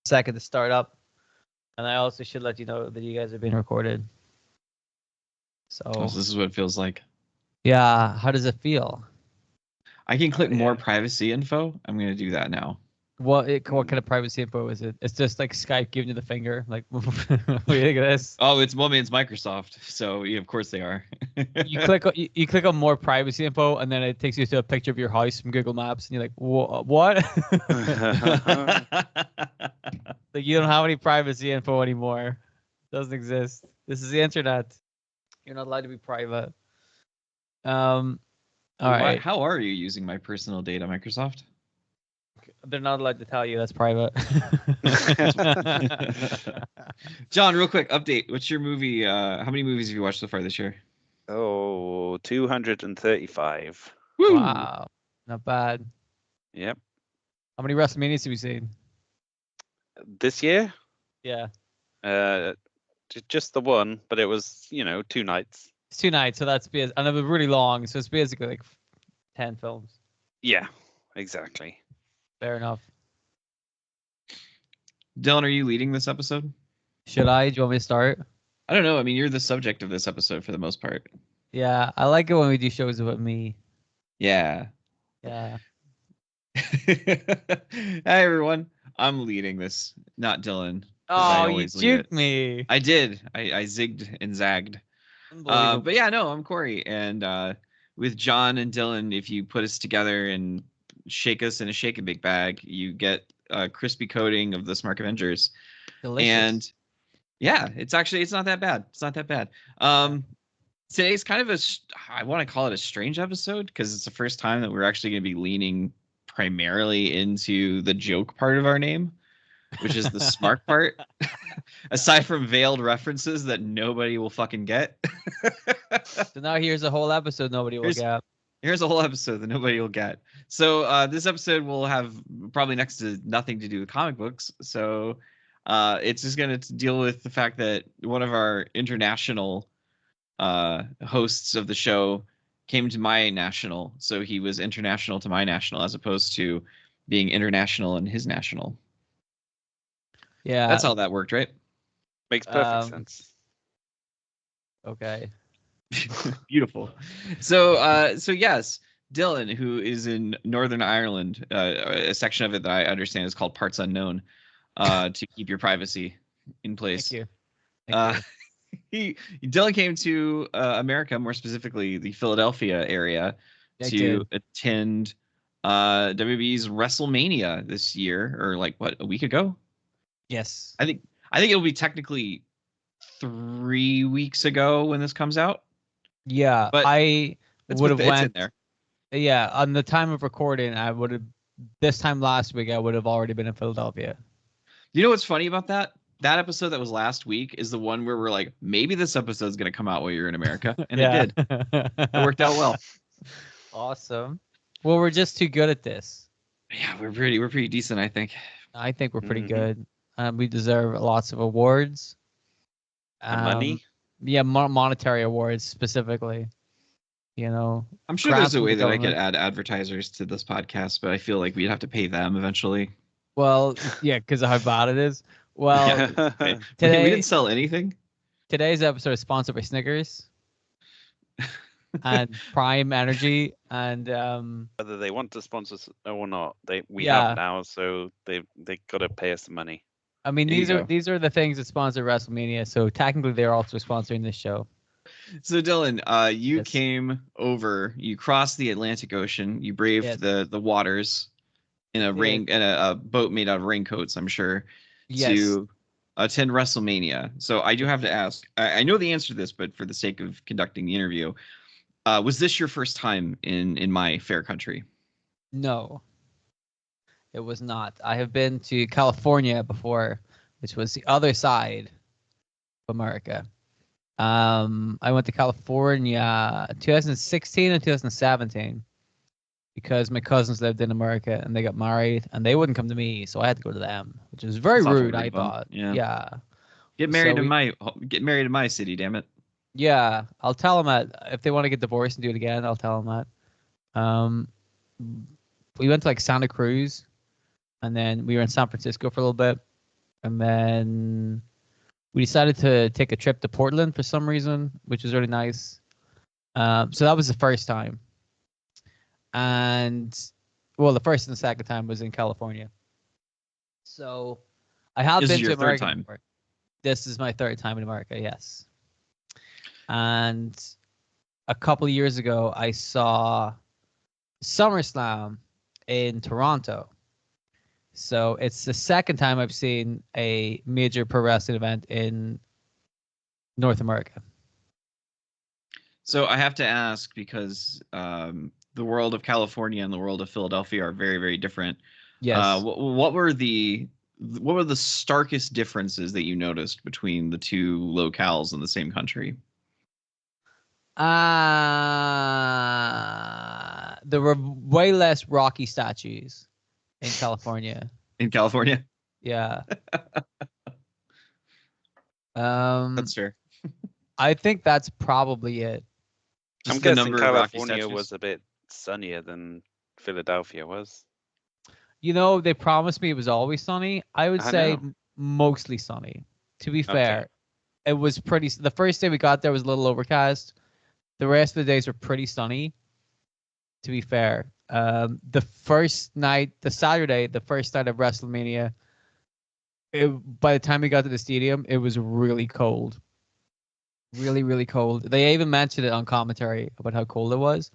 second to start up. And I also should let you know that you guys are being recorded. So this is what it feels like. Yeah, how does it feel? I can click more privacy info. I'm going to do that now. What kind of privacy info is it? It's just like Skype giving you the finger. Like, what do you think of this? Oh, it's Microsoft. So, yeah, of course they are. You click on more privacy info, and then it takes you to a picture of your house from Google Maps, and you're like, what? Like, you don't have any privacy info anymore. It doesn't exist. This is the internet. You're not allowed to be private. All right. How are you using my personal data, Microsoft? They're not allowed to tell you. That's private. John, real quick update. What's your movie? How many movies have you watched so far this year? 235. Woo! Wow, not bad. Yep. How many WrestleManias have you seen this year? Yeah. Just the one, but it was 2 nights. It's 2 nights, so and it was really long, so it's basically like 10 films. Yeah, exactly. Fair enough. Dylan, are you leading this episode? Should I? Do you want me to start? I don't know. I mean, you're the subject of this episode for the most part. Yeah, I like it when we do shows about me. Yeah. Yeah. Hi, everyone. I'm leading this, not Dylan. Oh, you juked me. I did. I zigged and zagged. But yeah, no, I'm Corey. And with John and Dylan, if you put us together and shake us in a shake-a-bake bag, you get a crispy coating of the Smark Avengers. Delicious. And yeah, it's not that bad. It's not that bad. Today's kind of I want to call it a strange episode because it's the first time that we're actually going to be leaning primarily into the joke part of our name, which is the smart part. Aside from veiled references that nobody will fucking get. So now here's a whole episode nobody will get. Here's a whole episode that nobody will get. So this episode will have probably next to nothing to do with comic books. So it's just going to deal with the fact that one of our international hosts of the show came to my national. So he was international to my national as opposed to being international and his national. Yeah. That's how that worked, right? Makes perfect sense. Okay. Beautiful. So yes, Dylan, who is in Northern Ireland, a section of it that I understand is called Parts Unknown, to keep your privacy in place. Thank you. Dylan came to America, more specifically the Philadelphia area, to attend WWE's Wrestlemania this year, or like a week ago? Yes. I think it'll be technically 3 weeks ago when this comes out. Yeah, but I would have went there. Yeah, on the time of recording, I would have. This time last week, I would have already been in Philadelphia. You know what's funny about that? That episode that was last week is the one where we're like, maybe this episode's going to come out while you're in America. And it did. It worked out well. Awesome. Well, we're just too good at this. Yeah, we're pretty decent, I think. I think we're pretty good. We deserve lots of awards. Money? Yeah, monetary awards specifically. I'm sure there's a way that I could add advertisers to this podcast, but I feel like we'd have to pay them eventually. Well, yeah, because of how bad it is. Well, today we didn't sell anything. Today's episode is sponsored by Snickers and Prime Energy, and whether they want to sponsor us or not, we have now, so they got to pay us the money. I mean, these are the things that sponsor WrestleMania, so technically they're also sponsoring this show. So Dylan, you came over, you crossed the Atlantic Ocean, you braved the waters in a boat made out of raincoats, I'm sure, to attend WrestleMania. So I do have to ask, I know the answer to this, but for the sake of conducting the interview, was this your first time in my fair country? No, it was not. I have been to California before, which was the other side of America. I went to California 2016 and 2017 because my cousins lived in America and they got married and they wouldn't come to me, so I had to go to them, which was very rude. I thought. Yeah. Get married in my city, damn it. Yeah, I'll tell them that if they want to get divorced and do it again, I'll tell them that. We went to Santa Cruz, and then we were in San Francisco for a little bit, And then we decided to take a trip to Portland for some reason, which was really nice. So that was the first time. And well, the first and the second time was in California. So I have This been is your to third America time. before. This is my third time in America, yes. And a couple of years ago, I saw SummerSlam in Toronto. So it's the second time I've seen a major pro wrestling event in North America. So I have to ask because the world of California and the world of Philadelphia are very, very different. Yes. What were the starkest differences that you noticed between the two locales in the same country? There were way less Rocky statues in California. In California? Yeah. That's fair. I think that's probably it. Just I'm the guessing number of Rocky California statues. was a bit sunnier than Philadelphia was. You know, they promised me it was always sunny. I would I say know. mostly sunny. To be Okay. fair, it was pretty. The first day we got there was a little overcast. The rest of the days were pretty sunny. To be fair, the first night, the Saturday, the first night of WrestleMania, by the time we got to the stadium, it was really cold. Really, really cold. They even mentioned it on commentary about how cold it was.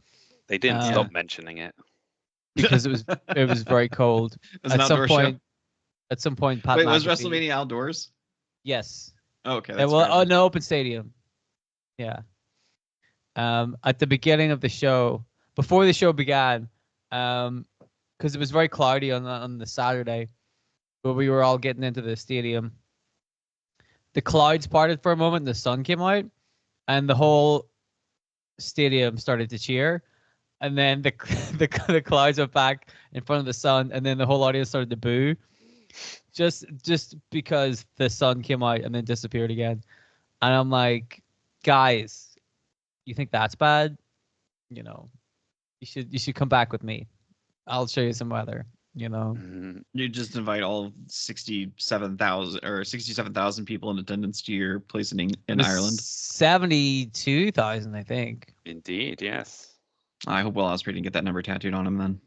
They didn't Yeah. stop mentioning it. Because it was very cold. It was an outdoor show. At some point, Pat Wait, was McAfee, WrestleMania outdoors? yes. Oh, okay, that's Well, fair enough. an open stadium. Yeah. At the beginning of the show, before the show began, because it was very cloudy on the Saturday, but we were all getting into the stadium. The clouds parted for a moment, and the sun came out, and the whole stadium started to cheer. And then the clouds went back in front of the sun, and then the whole audience started to boo, just because the sun came out and then disappeared again. And I'm like, guys, you think that's bad? You know, you should come back with me. I'll show you some weather. You know, You just invite all 67,000 people in attendance to your place in it was Ireland. 72,000, I think. Indeed, yes. I hope Will Ospreay didn't get that number tattooed on him then.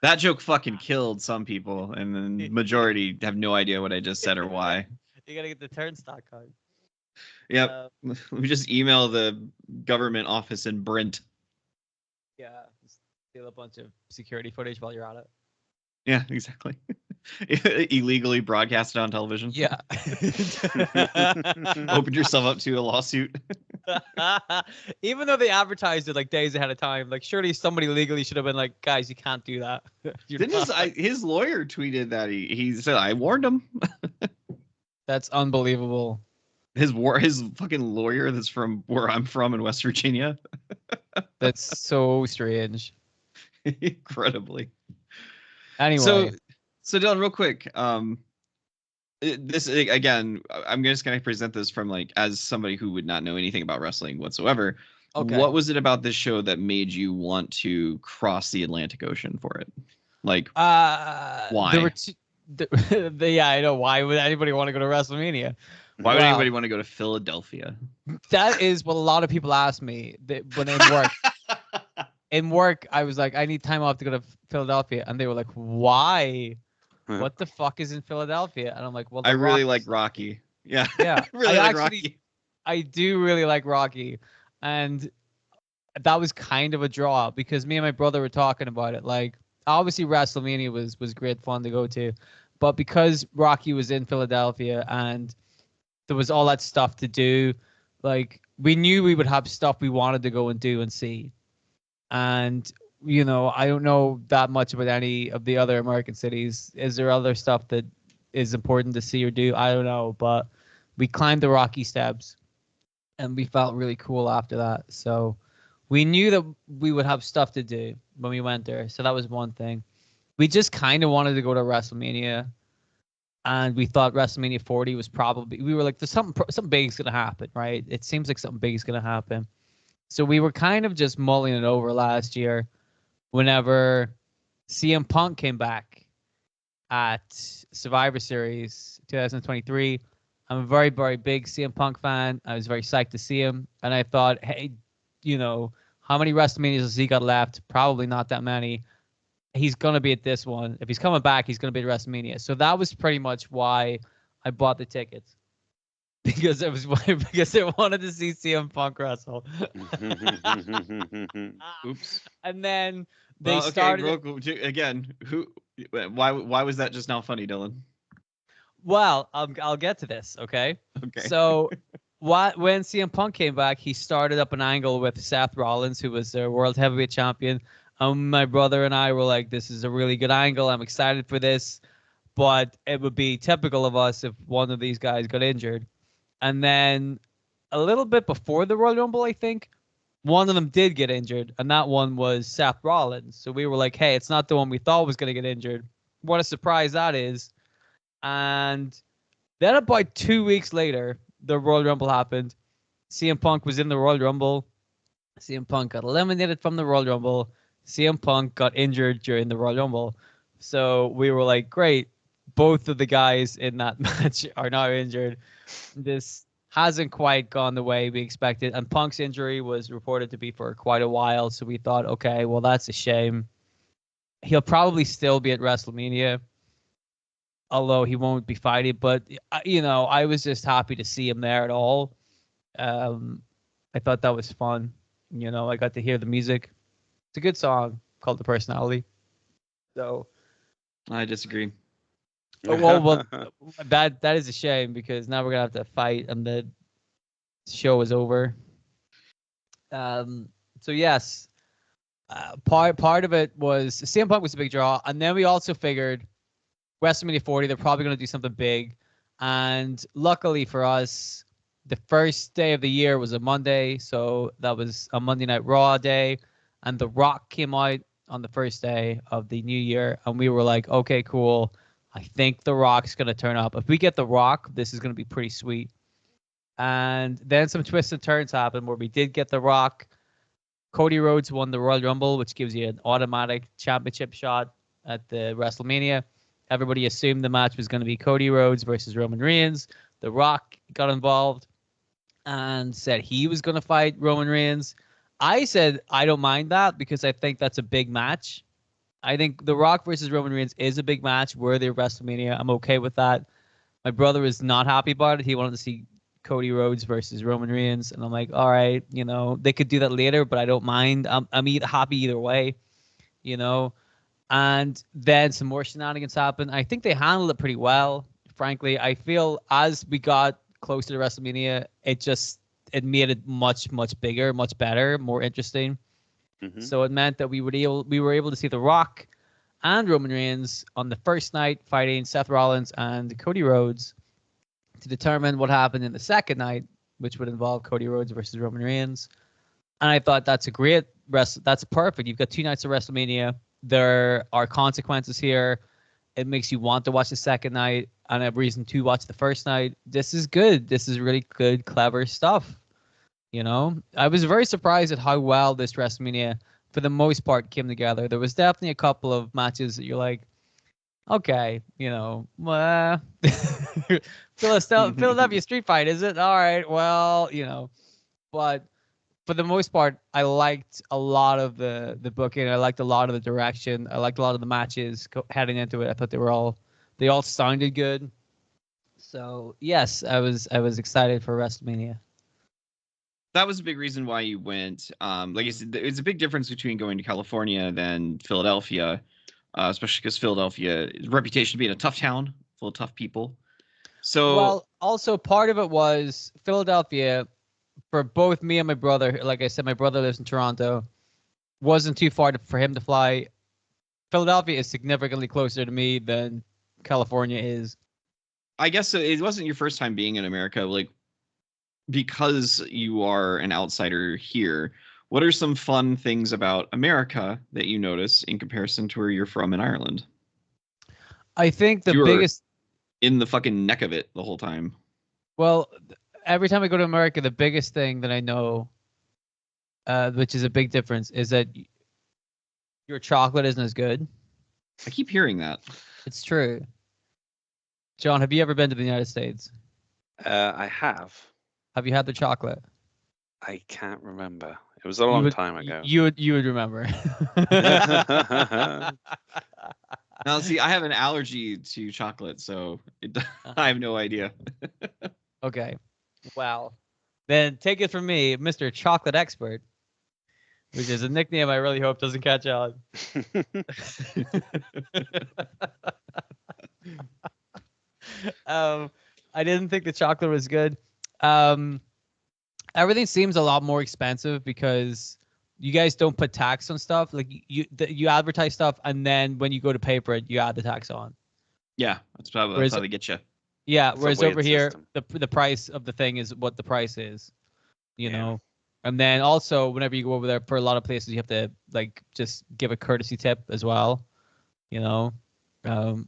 That joke fucking killed some people, and the majority have no idea what I just said or why. You gotta get the turnstock card. Yep. We just email the government office in Brent. Yeah, steal a bunch of security footage while you're at it. Yeah, exactly. Illegally broadcast it on television. Yeah. Open yourself up to a lawsuit. Even though they advertised it like days ahead of time, like surely somebody legally should have been like, guys, you can't do that. Didn't his lawyer tweeted that he said I warned him. That's unbelievable. His fucking lawyer that's from where I'm from in West Virginia. That's so strange. Incredibly. Anyway, so Dylan, real quick, this again, I'm just gonna present this from like as somebody who would not know anything about wrestling whatsoever. okay. What was it about this show that made you want to cross the Atlantic Ocean for it? Like, why? There were yeah, I know. Why would anybody want to go to WrestleMania? Why would anybody want to go to Philadelphia? That is what a lot of people ask me when in work. In work, I was like, I need time off to go to Philadelphia, and they were like, "Why? What the fuck is in Philadelphia?" And I'm like, "Well, I really like Rocky. Yeah, Yeah, really like Rocky. I do really like Rocky, and that was kind of a draw because me and my brother were talking about it. Like, obviously, WrestleMania was great fun to go to, but because Rocky was in Philadelphia and there was all that stuff to do, like we knew we would have stuff we wanted to go and do and see. And you know, I don't know that much about any of the other American cities. Is there other stuff that is important to see or do? I don't know, but we climbed the Rocky Steps and we felt really cool after that. So we knew that we would have stuff to do when we went there. So that was one thing. We just kind of wanted to go to WrestleMania, and we thought WrestleMania 40 was probably, we were like, there's something big's going to happen, right? It seems like something big is going to happen. So we were kind of just mulling it over last year whenever CM Punk came back at Survivor Series 2023. I'm a very, very big CM Punk fan. I was very psyched to see him. And I thought, hey, how many WrestleManias has he got left? Probably not that many. He's going to be at this one. If he's coming back, he's going to be at WrestleMania. So that was pretty much why I bought the tickets. Because because I wanted to see CM Punk wrestle. Oops. And then they started. Again, why was that just now funny, Dylan? Well, I'll get to this, okay? Okay. So, when CM Punk came back, he started up an angle with Seth Rollins, who was their World Heavyweight Champion. My brother and I were like, "This is a really good angle. I'm excited for this," but it would be typical of us if one of these guys got injured. And then, a little bit before the Royal Rumble, I think one of them did get injured, and that one was Seth Rollins. So we were like, "Hey, it's not the one we thought was going to get injured. What a surprise that is!" And then about 2 weeks later, the Royal Rumble happened. CM Punk was in the Royal Rumble. CM Punk got eliminated from the Royal Rumble. CM Punk got injured during the Royal Rumble. So we were like, great. Both of the guys in that match are now injured. This hasn't quite gone the way we expected. And Punk's injury was reported to be for quite a while. So we thought, okay, well, that's a shame. He'll probably still be at WrestleMania, although he won't be fighting. But, I was just happy to see him there at all. I thought that was fun. I got to hear the music. It's a good song called The Personality. So I disagree. well, that is a shame because now we're going to have to fight and the show is over. So yes, part of it was CM Punk was a big draw. And then we also figured WrestleMania 40, they're probably going to do something big. And luckily for us, the first day of the year was a Monday. So that was a Monday Night Raw day. And The Rock came out on the first day of the new year. And we were like, okay, cool. I think The Rock's going to turn up. If we get The Rock, this is going to be pretty sweet. And then some twists and turns happened where we did get The Rock. Cody Rhodes won the Royal Rumble, which gives you an automatic championship shot at the WrestleMania. Everybody assumed the match was going to be Cody Rhodes versus Roman Reigns. The Rock got involved and said he was going to fight Roman Reigns. I said I don't mind that because I think that's a big match. I think The Rock versus Roman Reigns is a big match worthy of WrestleMania. I'm okay with that. My brother was not happy about it. He wanted to see Cody Rhodes versus Roman Reigns, and I'm like, all right, they could do that later, but I don't mind. I'm happy either way, And then some more shenanigans happened. I think they handled it pretty well. Frankly, I feel as we got closer to WrestleMania, it made it much, much bigger, much better, more interesting. Mm-hmm. So it meant that we were able to see The Rock and Roman Reigns on the first night fighting Seth Rollins and Cody Rhodes to determine what happened in the second night, which would involve Cody Rhodes versus Roman Reigns. And I thought that's that's perfect. You've got 2 nights of WrestleMania. There are consequences here. It makes you want to watch the second night and a reason to watch the first night. This is good. This is really good, clever stuff. I was very surprised at how well this WrestleMania, for the most part, came together. There was definitely a couple of matches that you're like, okay, Philadelphia Street Fight, is it? All right, well, but for the most part, I liked a lot of the booking. I liked a lot of the direction. I liked a lot of the matches heading into it. I thought they all sounded good. So yes, I was excited for WrestleMania. That was a big reason why you went. Like I said, it's a big difference between going to California than Philadelphia, especially because Philadelphia's reputation being a tough town full of tough people. So, well, also part of it was Philadelphia. For both me and my brother, like I said, my brother lives in Toronto. Wasn't too far for him to fly. Philadelphia is significantly closer to me than California is. I guess it wasn't your first time being in America. Like, because you are an outsider here, what are some fun things about America that you notice in comparison to where you're from in Ireland? I think the biggest in the fucking neck of it the whole time. Well, every time I go to America, the biggest thing that I know, which is a big difference, is that your chocolate isn't as good. I keep hearing that. It's true. John, have you ever been to the United States? I have. Have you had the chocolate? I can't remember. It was a long time ago. You would remember. Now, see, I have an allergy to chocolate, so I have no idea. Okay. Well, then take it from me, Mr. Chocolate Expert, which is a nickname I really hope doesn't catch on. I didn't think the chocolate was good. Everything seems a lot more expensive because you guys don't put tax on stuff. Like you advertise stuff, and then when you go to pay for it, you add the tax on. Yeah, that's how they get you. Yeah, It's a whereas weird over here, system. the price of the thing is what the price is, you Yeah. know. And then also, whenever you go over there, for a lot of places, you have to like just give a courtesy tip as well, you know.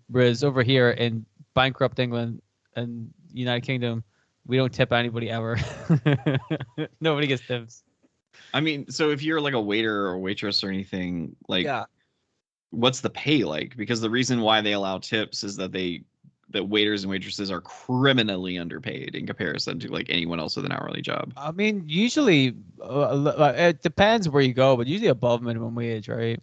Whereas over here in bankrupt England and United Kingdom, we don't tip anybody ever. Nobody gets tips. I mean, so if you're like a waiter or waitress or anything, like, Yeah. what's the pay like? Because the reason why they allow tips is that waiters and waitresses are criminally underpaid in comparison to like anyone else with an hourly job. I mean, usually it depends where you go, but usually above minimum wage, right?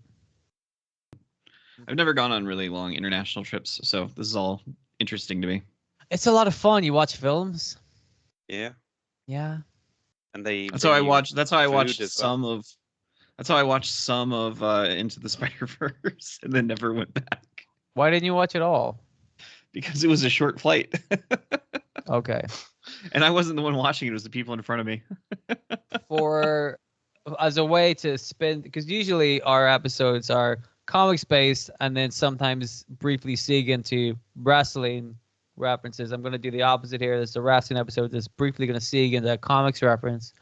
I've never gone on really long international trips, so this is all interesting to me. It's a lot of fun. You watch films. Yeah. Yeah. And they That's how I bring you watched. That's how I food watched as well. some of. That's how I watched some of Into the Spider-Verse, and then never went back Why didn't you watch it all? because it was a short flight, Okay. and I wasn't the one watching it. It was the people in front of me. For as a way to spin, because usually our episodes are comics based and then sometimes briefly seek into wrestling references. I'm going to do the opposite here. This is a wrestling episode that's briefly going to seek into a comics reference.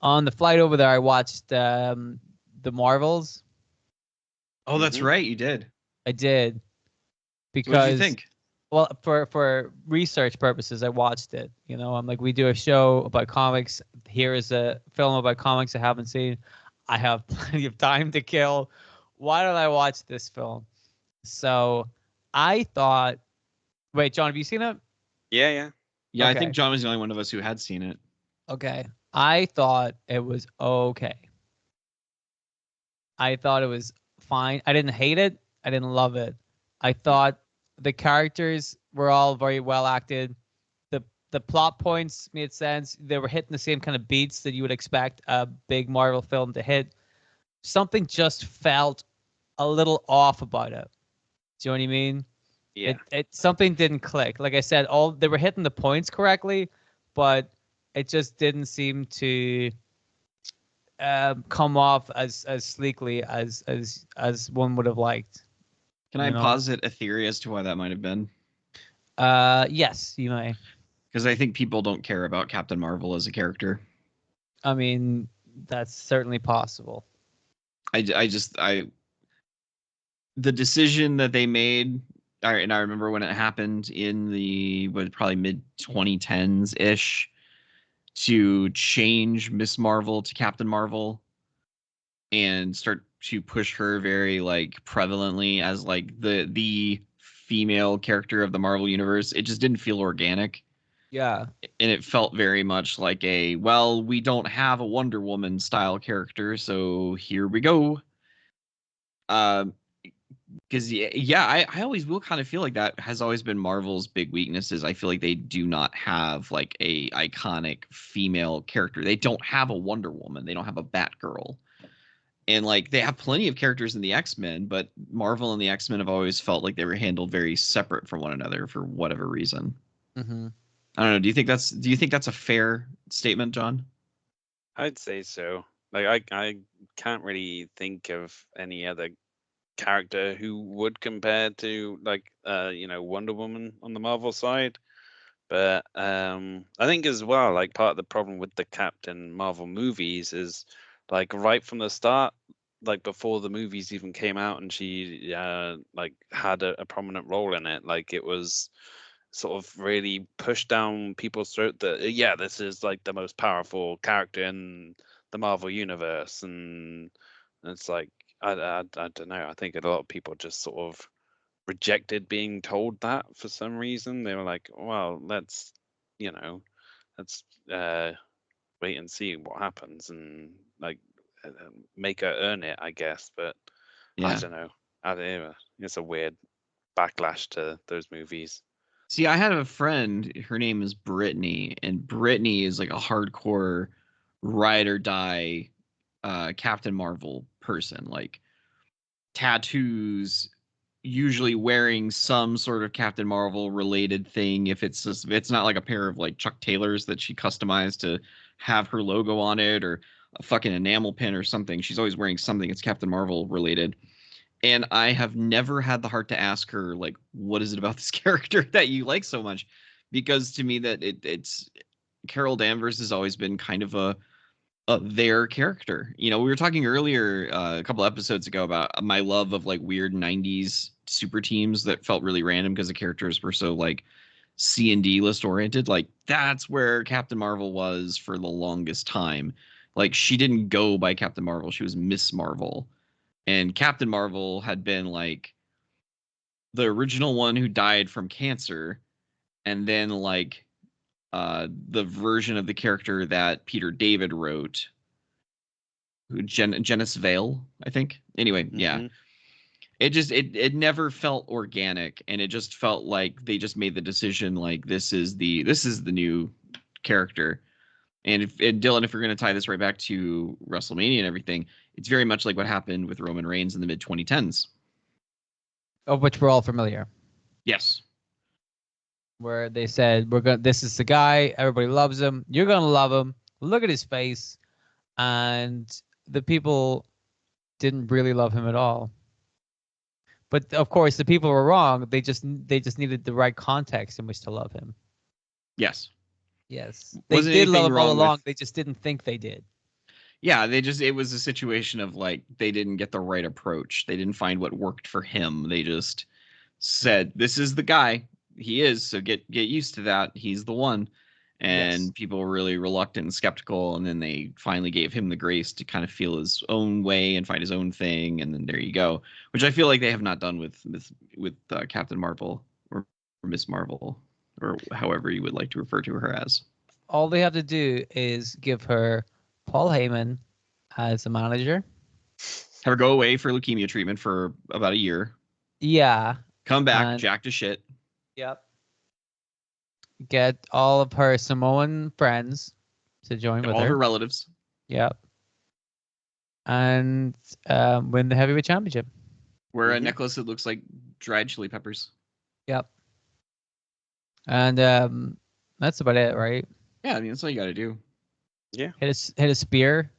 On the flight over there, I watched the Marvels. Oh, that's Mhm. right, you did. I did So what did you because think? well, for research purposes, I watched it. You know, I'm like, we do a show about comics. Here is a film about comics I haven't seen. I have plenty of time to kill. Why don't I watch this film? So I thought, wait, John, have you seen it? Yeah, yeah. Yeah, I Okay. think John was the only one of us who had seen it. Okay. I thought it was okay. I thought it was fine. I didn't hate it. I didn't love it. I thought the characters were all very well acted. The plot points made sense. They were hitting the same kind of beats that you would expect a big Marvel film to hit. Something just felt a little off about it. Do you know what I mean? Yeah. It something didn't click. Like I said, all they were hitting the points correctly, but it just didn't seem to come off as sleekly as one would have liked. Can I You know? posit a theory as to why that might have been? Yes, you may. Because I think people don't care about Captain Marvel as a character. I mean, that's certainly possible. The decision that they made, and I remember when it happened in the probably mid 2010s ish, to change Miss Marvel to Captain Marvel and start to push her very like prevalently as like the female character of the Marvel universe. It just didn't feel organic. Yeah. And it felt very much like we don't have a Wonder Woman style character, so here we go. Because I always will kind of feel like that has always been Marvel's big weaknesses. I feel like they do not have like a iconic female character. They don't have a Wonder Woman. They don't have a Batgirl. And like they have plenty of characters in the X-Men, but Marvel and the X-Men have always felt like they were handled very separate from one another for whatever reason. Mm-hmm. I don't know. Do you think that's a fair statement, John? I'd say so. Like I can't really think of any other character who would compare to like Wonder Woman on the Marvel side. But I think as well, like part of the problem with the Captain Marvel movies is like right from the start, like before the movies even came out and she like had a prominent role in it, like it was sort of really pushed down people's throat that yeah, this is like the most powerful character in the Marvel universe, and it's like I don't know. I think a lot of people just sort of rejected being told that for some reason. They were like, well, let's wait and see what happens and like make her earn it, I guess. But I Yeah. don't know. It's a weird backlash to those movies. See, I had a friend, her name is Brittany, and Brittany is like a hardcore ride or die Captain Marvel person, like tattoos, usually wearing some sort of Captain Marvel related thing. If it's not like a pair of like Chuck Taylors that she customized to have her logo on it, or a fucking enamel pin or something, she's always wearing something that's Captain Marvel related. And I have never had the heart to ask her, like, what is it about this character that you like so much? Because to me, that it's Carol Danvers has always been kind of their character. You know, we were talking earlier a couple episodes ago about my love of like weird '90s super teams that felt really random because the characters were so like C&D list oriented. Like that's where Captain Marvel was for the longest time. Like she didn't go by Captain Marvel; she was Miss Marvel. And Captain Marvel had been like the original one who died from cancer, and then like the version of the character that Peter David wrote, who Janice Vale, I think. Anyway, yeah. Mm-hmm. It never felt organic, and it just felt like they just made the decision like this is the new character. And Dylan, if you're going to tie this right back to WrestleMania and everything, it's very much like what happened with Roman Reigns in the mid 2010s. Of which we're all familiar. Yes. Where they said this is the guy, everybody loves him, you're gonna love him, look at his face, and the people didn't really love him at all. But of course the people were wrong. They just needed the right context in which to love him. Yes. They Wasn't did love anything him all wrong along. with- They just didn't think they did. Yeah, it was a situation of like they didn't get the right approach. They didn't find what worked for him. They just said, "This is the guy. He is. So get used to that. He's the one." And Yes. people were really reluctant and skeptical, and then they finally gave him the grace to kind of feel his own way and find his own thing, and then there you go. Which I feel like they have not done with Captain Marvel or Miss Marvel or however you would like to refer to her as. All they have to do is give her Paul Heyman as a manager. Have her go away for leukemia treatment for about a year. Yeah. Come back, jacked to shit. Yep. Get all of her Samoan friends to join with all her. her relatives. Yep. And win the heavyweight championship. Wear a necklace that looks like dried chili peppers. Yep. And that's about it, right? Yeah, I mean that's all you got to do. Yeah. Hit a spear.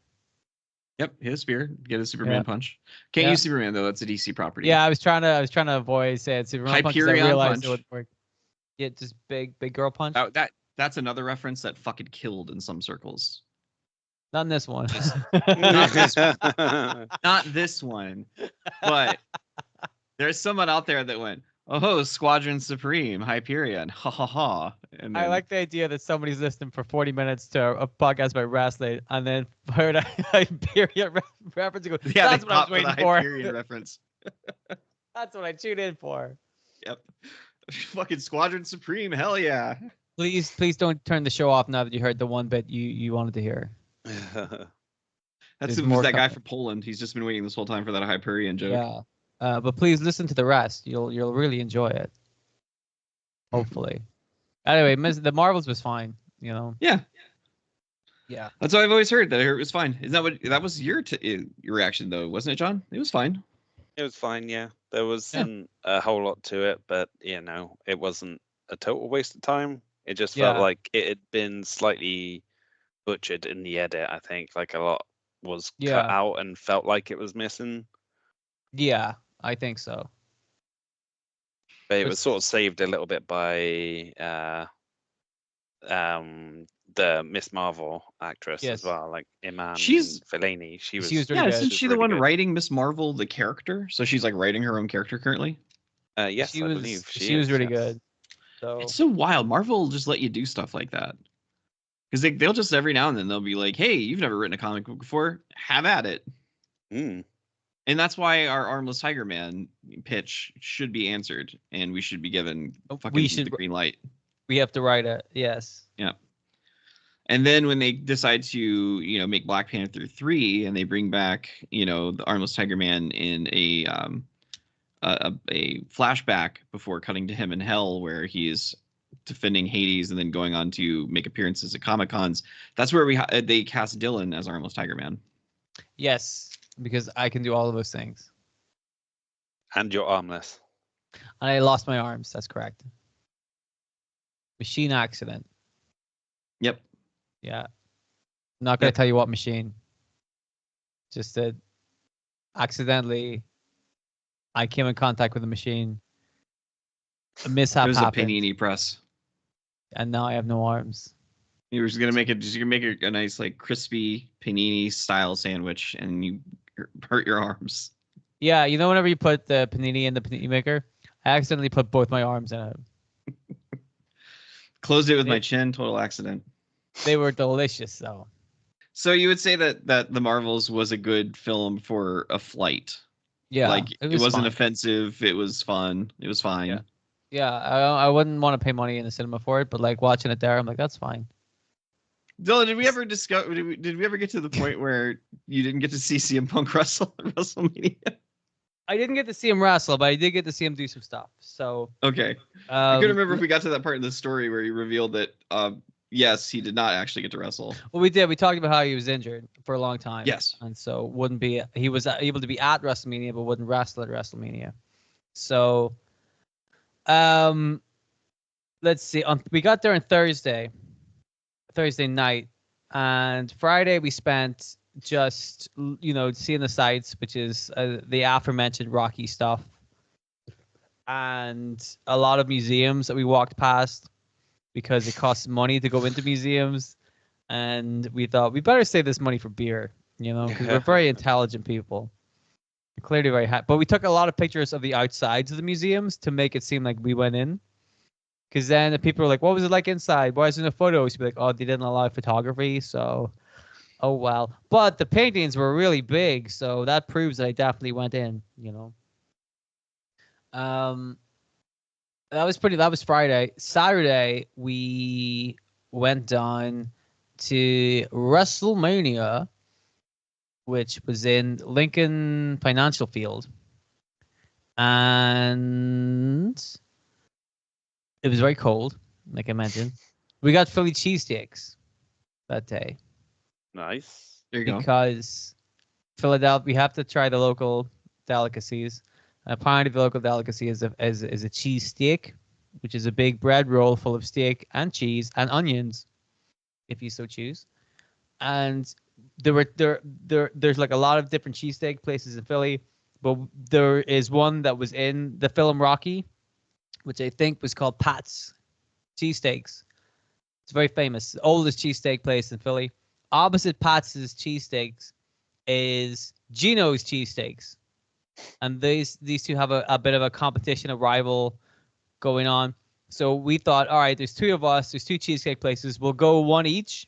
Yep, hit a spear, get a Superman punch. Can't Yeah. use Superman though; that's a DC property. Yeah, I was trying to avoid saying Superman punch. I Hyperion realized punch. it would work. Yeah, just big girl punch. That's another reference that fucking killed in some circles. Not in this one. Not this one. But there's someone out there that went, "Oh, Squadron Supreme, Hyperion, ha ha ha." And then, I like the idea that somebody's listening for 40 minutes to a podcast about wrestling and then heard a Hyperion reference and go, yeah, that's what I was waiting for. Hyperion reference. That's what I tuned in for. Yep. Fucking Squadron Supreme, hell yeah. Please don't turn the show off now that you heard the one bit you wanted to hear. That's that guy from Poland. He's just been waiting this whole time for that Hyperion joke. Yeah. But please listen to the rest. You'll really enjoy it. Hopefully. Anyway, the Marvels was fine, you know. Yeah. Yeah. That's what I've always heard, that it was fine. Isn't that what that was your reaction though, wasn't it, John? It was fine. It was fine, yeah. There wasn't a whole lot to it, but you know, it wasn't a total waste of time. It just felt like it had been slightly butchered in the edit, I think. Like a lot was cut out and felt like it was missing. Yeah, I think so. But it was sort of saved a little bit by the Miss Marvel actress as well, like Iman Fellaini. She was really good. Isn't she the one writing Miss Marvel, the character? So she's like writing her own character currently? Yes, I believe she was really good. So it's so wild. Marvel will just let you do stuff like that. Because they'll just every now and then they'll be like, "Hey, you've never written a comic book before. Have at it." And that's why our Armless Tiger Man pitch should be answered, and we should be given the green light. We have to write it. Yes. Yeah. And then when they decide to, make Black Panther 3 and they bring back, the Armless Tiger Man in a flashback before cutting to him in hell where he's defending Hades and then going on to make appearances at Comic-Cons, that's where they cast Dylan as Armless Tiger Man. Yes, because I can do all of those things. And you're armless. And I lost my arms. That's correct. Machine accident. Yep. Yeah. I'm not going to tell you what machine. Just that accidentally I came in contact with a machine. A mishap happened. It was a panini press. And now I have no arms. You were just gonna make a nice like crispy panini style sandwich, and you hurt your arms. Yeah, whenever you put the panini in the panini maker, I accidentally put both my arms in it. Closed it with my chin. Total accident. They were delicious, though. So you would say that The Marvels was a good film for a flight. Yeah, like it wasn't fun. Offensive. It was fun. It was fine. Yeah, I wouldn't want to pay money in the cinema for it, but like watching it there, I'm like, that's fine. Dylan, did we ever discuss? Did we ever get to the point where you didn't get to see CM Punk wrestle at WrestleMania? I didn't get to see him wrestle, but I did get to see him do some stuff. So okay, I couldn't remember if we got to that part in the story where he revealed that yes, he did not actually get to wrestle. Well, we did. We talked about how he was injured for a long time. Yes, and so he was able to be at WrestleMania, but wouldn't wrestle at WrestleMania. So, let's see. We got there on Thursday night, and Friday we spent just seeing the sights, which is the aforementioned Rocky stuff, and a lot of museums that we walked past because it costs money to go into museums, and we thought we better save this money for beer, because we're very intelligent people. We're clearly very happy, but we took a lot of pictures of the outsides of the museums to make it seem like we went in. Because then the people were like, what was it like inside? Why isn't there photos? You'd be like, oh, they didn't allow photography, so, oh, well. But the paintings were really big, so that proves that I definitely went in, That was Friday. Saturday, we went down to Wrestlemania, which was in Lincoln Financial Field. And it was very cold, like I mentioned. We got Philly cheesesteaks that day. Nice. There you go. Because Philadelphia, we have to try the local delicacies. Apparently, the local delicacy is a cheesesteak, which is a big bread roll full of steak and cheese and onions, if you so choose. And there's like a lot of different cheesesteak places in Philly, but there is one that was in the film Rocky, which I think was called Pat's Cheesesteaks. It's very famous. The oldest cheesesteak place in Philly. Opposite Pat's Cheesesteaks is Gino's Cheesesteaks. And these two have a bit of a competition, a rival going on. So we thought, all right, there's two of us. There's two cheesesteak places. We'll go one each,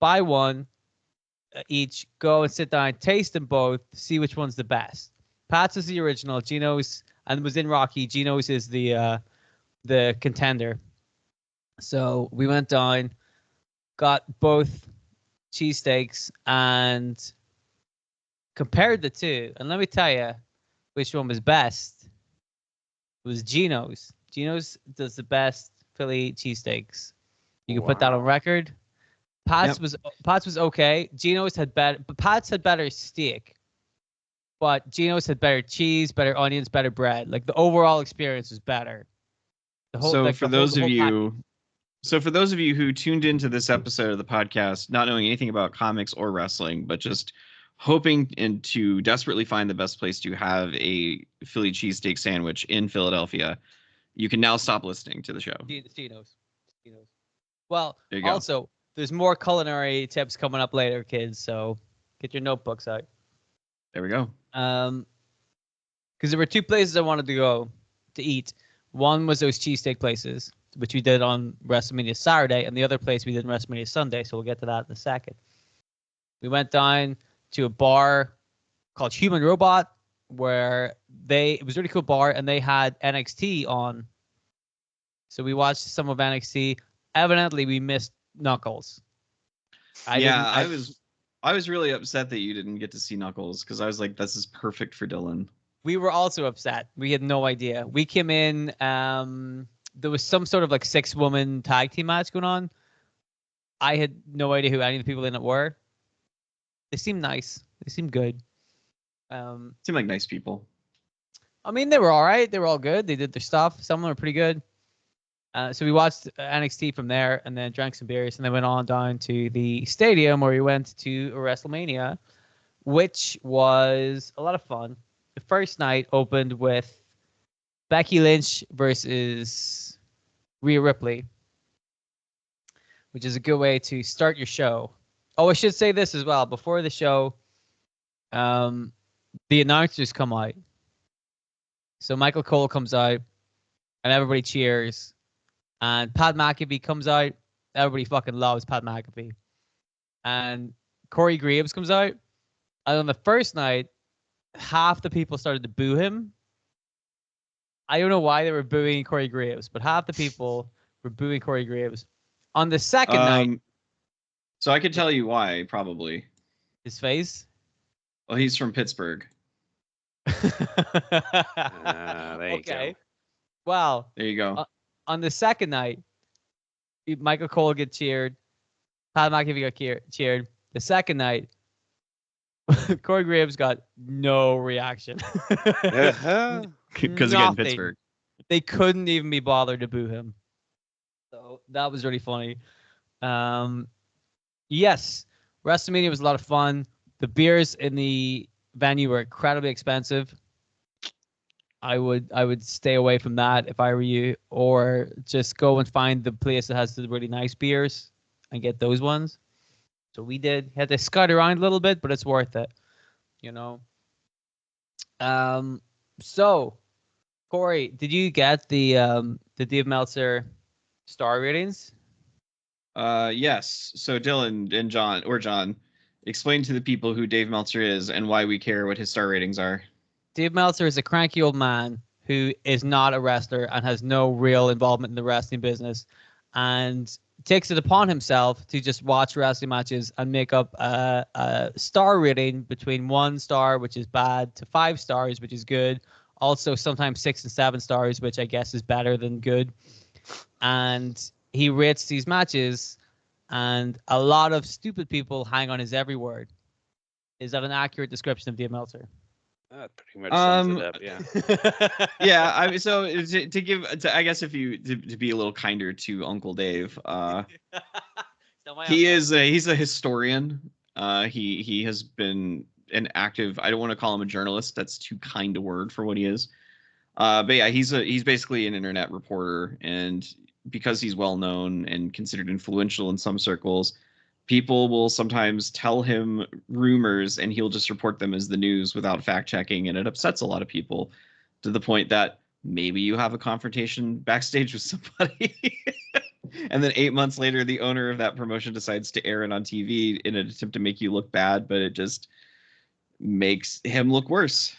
buy one each, go and sit down, taste them both, see which one's the best. Pat's is the original. Gino's, and was in Rocky. Gino's is the contender. So we went down, got both cheesesteaks, and compared the two. And let me tell you which one was best. It was Gino's. Gino's does the best Philly cheesesteaks. You can put that on record. Pat's was okay. Gino's had better, but Pat's had better steak. But Gino's had better cheese, better onions, better bread. Like the overall experience was better. For those of you who tuned into this episode of the podcast, not knowing anything about comics or wrestling, but just hoping and to desperately find the best place to have a Philly cheesesteak sandwich in Philadelphia, you can now stop listening to the show. Gino's. Well, also, there's more culinary tips coming up later, kids. So get your notebooks out. There we go. Because there were two places I wanted to go to eat. One was those cheesesteak places, which we did on WrestleMania Saturday, and the other place we did on WrestleMania Sunday. So we'll get to that in a second. We went down to a bar called Human Robot, where it was a really cool bar, and they had NXT on. So we watched some of NXT. Evidently, we missed Knuckles. I was really upset that you didn't get to see Knuckles because I was like, this is perfect for Dylan. We were also upset. We had no idea. We came in. There was some sort of like 6-woman tag team match going on. I had no idea who any of the people in it were. They seemed nice. They seemed good. Seemed like nice people. I mean, they were all right. They were all good. They did their stuff. Some of them were pretty good. So we watched NXT from there, and then drank some beers, and then went on down to the stadium where we went to WrestleMania, which was a lot of fun. The first night opened with Becky Lynch versus Rhea Ripley, which is a good way to start your show. Oh, I should say this as well. Before the show, the announcers come out. So Michael Cole comes out, and everybody cheers. And Pat McAfee comes out. Everybody fucking loves Pat McAfee. And Corey Graves comes out. And on the first night, half the people started to boo him. I don't know why they were booing Corey Graves, but half the people were booing Corey Graves. On the second night... So I could tell you why, probably. His face? Well, he's from Pittsburgh. There you go. Well, there you go. On the second night, Michael Cole get cheered. Pat McAfee got cheered. The second night, Corey Graves got no reaction. Because again, Pittsburgh. They couldn't even be bothered to boo him. So that was really funny. Yes, WrestleMania was a lot of fun. The beers in the venue were incredibly expensive. I would stay away from that if I were you, or just go and find the place that has the really nice beers and get those ones. So we did. Had to scout around a little bit, but it's worth it, you know. So Corey, did you get the Dave Meltzer star ratings? Yes. So Dylan and John, explain to the people who Dave Meltzer is and why we care what his star ratings are. Dave Meltzer is a cranky old man who is not a wrestler and has no real involvement in the wrestling business, and takes it upon himself to just watch wrestling matches and make up a star rating between 1 star, which is bad, to 5 stars, which is good. Also, sometimes 6 and 7 stars, which I guess is better than good. And he rates these matches, and a lot of stupid people hang on his every word. Is that an accurate description of Dave Meltzer? That pretty much sums it up, yeah. Yeah, I guess if you to be a little kinder to Uncle Dave, he's a historian. He has been an active. I don't want to call him a journalist. That's too kind a word for what he is. But yeah, he's basically an internet reporter, and because he's well known and considered influential in some circles, people will sometimes tell him rumors and he'll just report them as the news without fact checking, and it upsets a lot of people to the point that maybe you have a confrontation backstage with somebody and then 8 months later the owner of that promotion decides to air it on TV in an attempt to make you look bad, but it just makes him look worse.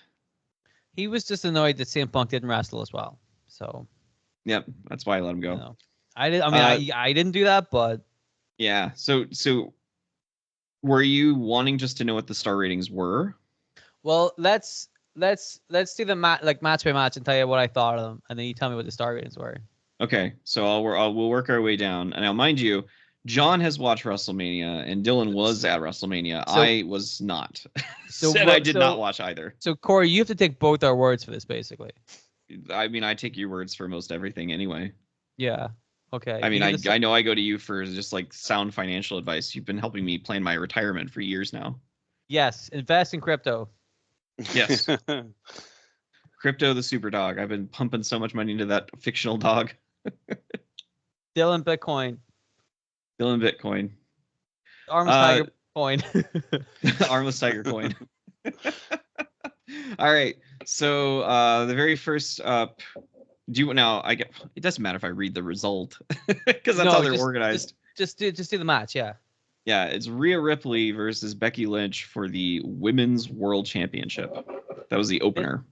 He was just annoyed that CM Punk didn't wrestle as well. So yep, that's why I let him go. You know, I didn't do that, but yeah. So were you wanting just to know what the star ratings were? Well, let's do the match by match and tell you what I thought of them, and then you tell me what the star ratings were. Okay. So we'll work our way down. And now, mind you, John has watched WrestleMania, and Dylan was at WrestleMania. So, I was not. So I did not watch either. So Corey, you have to take both our words for this, basically. I mean, I take your words for most everything anyway. Yeah. Okay. I mean, I know I go to you for just like sound financial advice. You've been helping me plan my retirement for years now. Yes. Invest in crypto. Yes. Crypto, the super dog. I've been pumping so much money into that fictional dog. Dylan Bitcoin. Armless Tiger Coin. Armless Tiger Coin. All right. So the very first it doesn't matter if I read the result because that's how they're organized. Just do the match, yeah. Yeah, it's Rhea Ripley versus Becky Lynch for the Women's World Championship. That was the opener.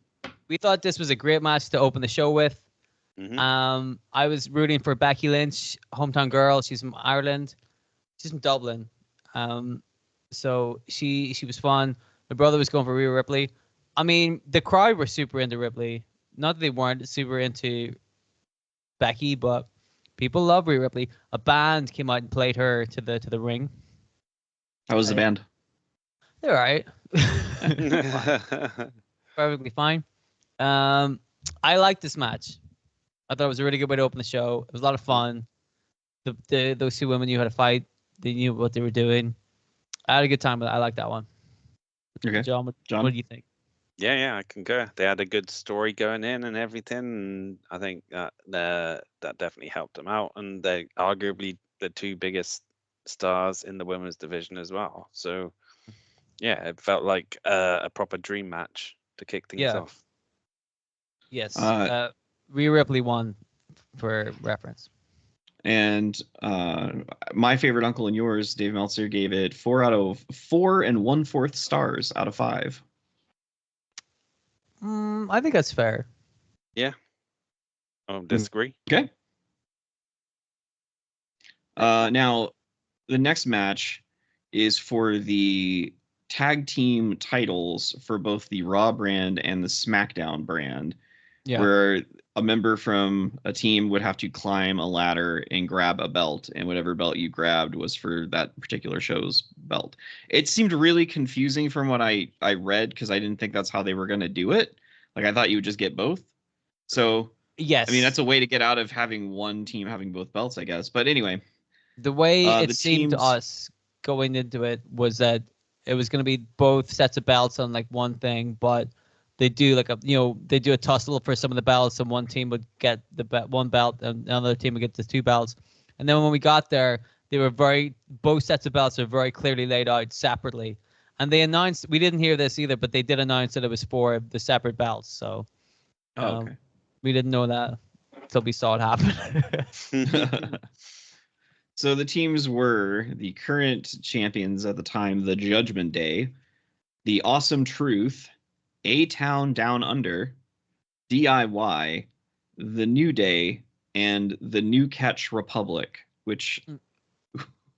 We thought this was a great match to open the show with. Mm-hmm. I was rooting for Becky Lynch, hometown girl. She's from Ireland. She's from Dublin. So she was fun. My brother was going for Rhea Ripley. I mean, the crowd were super into Ripley. Not that they weren't super into Becky, but people love Rhea Ripley. A band came out and played her to the ring. How was the band? They're all right. Perfectly fine. I liked this match. I thought it was a really good way to open the show. It was a lot of fun. Those two women knew how to fight. They knew what they were doing. I had a good time, but I like that one. Okay. John, what do you think? Yeah, I concur. They had a good story going in and everything, and I think that definitely helped them out. And they're arguably the two biggest stars in the women's division as well. So, yeah, it felt like a proper dream match to kick things off. Yes. Rhea Ripley won for reference. And my favorite uncle and yours, Dave Meltzer, gave it 4 out of 4 1/4 stars out of 5. I think that's fair. Yeah. I don't disagree. Okay. Now, the next match is for the tag team titles for both the Raw brand and the SmackDown brand, where a member from a team would have to climb a ladder and grab a belt, and whatever belt you grabbed was for that particular show's belt. It seemed really confusing from what I read, because I didn't think that's how they were going to do it. Like, I thought you would just get both. So, yes. I mean, that's a way to get out of having one team having both belts, I guess. But anyway. The way it seemed to us going into it was that it was going to be both sets of belts on like one thing, but they do like they do a tussle for some of the belts, and one team would get one belt and another team would get the two belts. And then when we got there, they were both sets of belts are very clearly laid out separately. And they announced, we didn't hear this either, but they did announce that it was for the separate belts. So we didn't know that until we saw it happen. So the teams were the current champions at the time, the Judgment Day, the Awesome Truth, A-Town Down Under, DIY, the New Day, and the New Catch Republic, which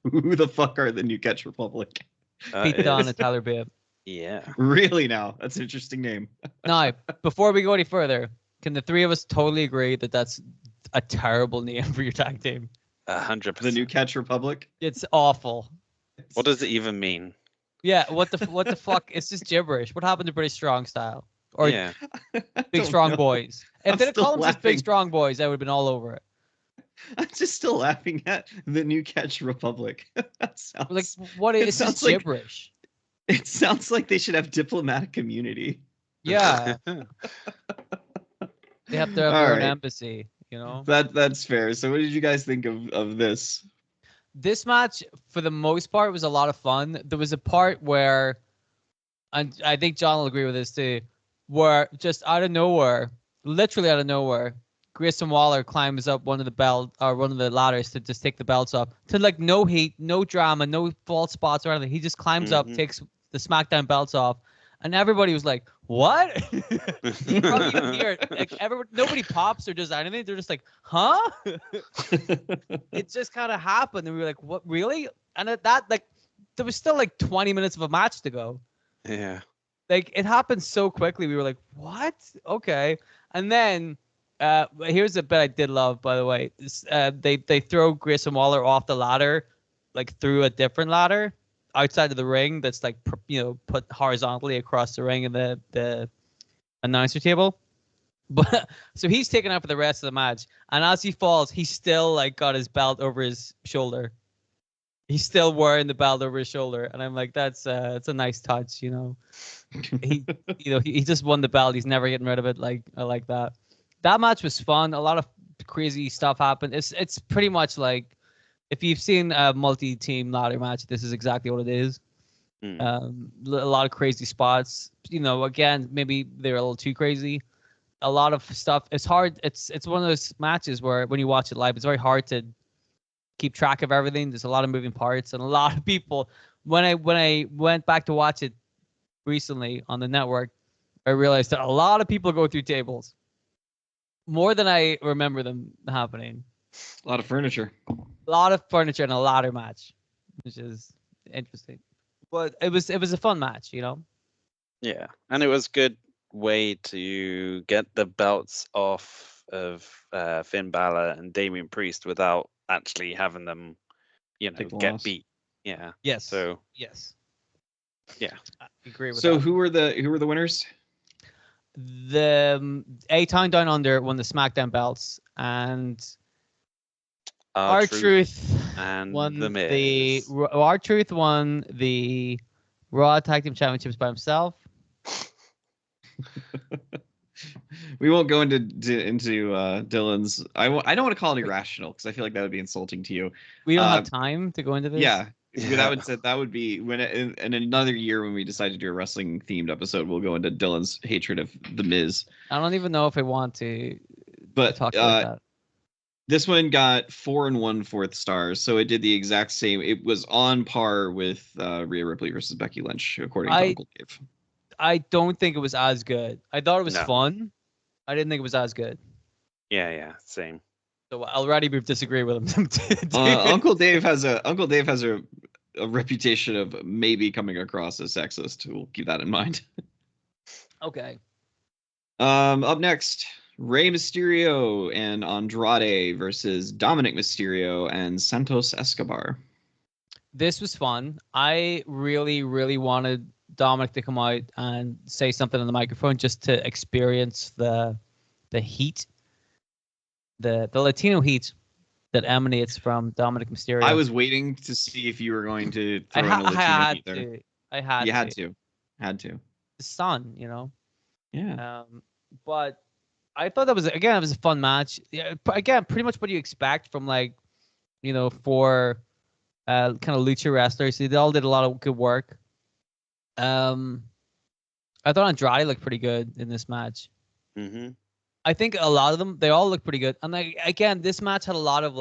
who the fuck are the New Catch Republic? Pete Dunne and Tyler Bibb. Yeah. Really now? That's an interesting name. Now, before we go any further, can the three of us totally agree that that's a terrible name for your tag team? 100%. The New Catch Republic? It's awful. What does it even mean? Yeah, what the fuck? It's just gibberish. What happened to British Strong Style? Or Big Strong Boys? If they had called them just Big Strong Boys, I would have been all over it. I'm just still laughing at the New Catch Republic. That sounds like, what is it? It's gibberish. It sounds like they should have diplomatic immunity. Yeah. They have to have their own embassy, you know? That's fair. So what did you guys think of this? This match, for the most part, was a lot of fun. There was a part where, and I think John will agree with this too, where just out of nowhere, literally out of nowhere, Grayson Waller climbs up one of the ladders to just take the belts off. To like no heat, no drama, no false spots or anything. He just climbs up, takes the SmackDown belts off, and everybody was like, "What?" You probably didn't hear it. Like nobody pops or does anything. They're just like, "Huh?" It just kind of happened, and we were like, "What? Really?" And there was still like 20 minutes of a match to go. Yeah. Like it happened so quickly. We were like, "What?" Okay. And then here's a bit I did love, by the way. They throw Grayson Waller off the ladder, like through a different ladder outside of the ring that's like put horizontally across the ring and the announcer table. But so he's taken out for the rest of the match, and as he falls, he's still like got his belt over his shoulder. He's still wearing the belt over his shoulder, and I'm like, it's a nice touch, you know. He just won the belt. He's never getting rid of it. Like I like that. That match was fun. A lot of crazy stuff happened. It's pretty much like if you've seen a multi-team ladder match, this is exactly what it is. A lot of crazy spots. Again, maybe they're a little too crazy. A lot of stuff. It's hard. It's one of those matches where when you watch it live, it's very hard to keep track of everything. There's a lot of moving parts and a lot of people. When I went back to watch it recently on the network, I realized that a lot of people go through tables more than I remember them happening. A lot of furniture. A lot of furniture in a ladder match, which is interesting. But it was a fun match, you know. Yeah, and it was good way to get the belts off of Finn Balor and Damian Priest without actually having them, Take the get loss. beat. Yeah. Yes. So yes. yeah. I agree with So that. who were the winners? The A-Town Down Under won the SmackDown belts, and R-Truth and won The Miz. R-Truth won the Raw Tag Team Championships by himself. We won't go into Dylan's. I don't want to call it irrational because I feel like that would be insulting to you. We don't have time to go into this. Yeah, Yeah. that would be when in another year when we decide to do a wrestling themed episode, we'll go into Dylan's hatred of the Miz. I don't even know if I want to But talk about that. this one got 4 1/4 stars, so it did the exact same. It was on par with Rhea Ripley versus Becky Lynch, according to Uncle Dave. I don't think it was as good. I thought it was No. fun. I didn't think it was as good. Yeah, same. So already we've disagreed with him. Uncle Dave has a reputation of maybe coming across as sexist. We'll keep that in mind. Okay. Up next, Rey Mysterio and Andrade versus Dominic Mysterio and Santos Escobar. This was fun. I really, really wanted Dominic to come out and say something on the microphone just to experience the heat, the Latino heat that emanates from Dominic Mysterio. I was waiting to see if you were going to throw in a Latino heat there. I had you to. Had to. The son, you know. Yeah. But I thought it was a fun match. Yeah, again, pretty much what you expect from for kind of lucha wrestlers. They all did a lot of good work. I thought Andrade looked pretty good in this match. Mm-hmm. I think a lot of them, they all look pretty good. And again, this match had a lot of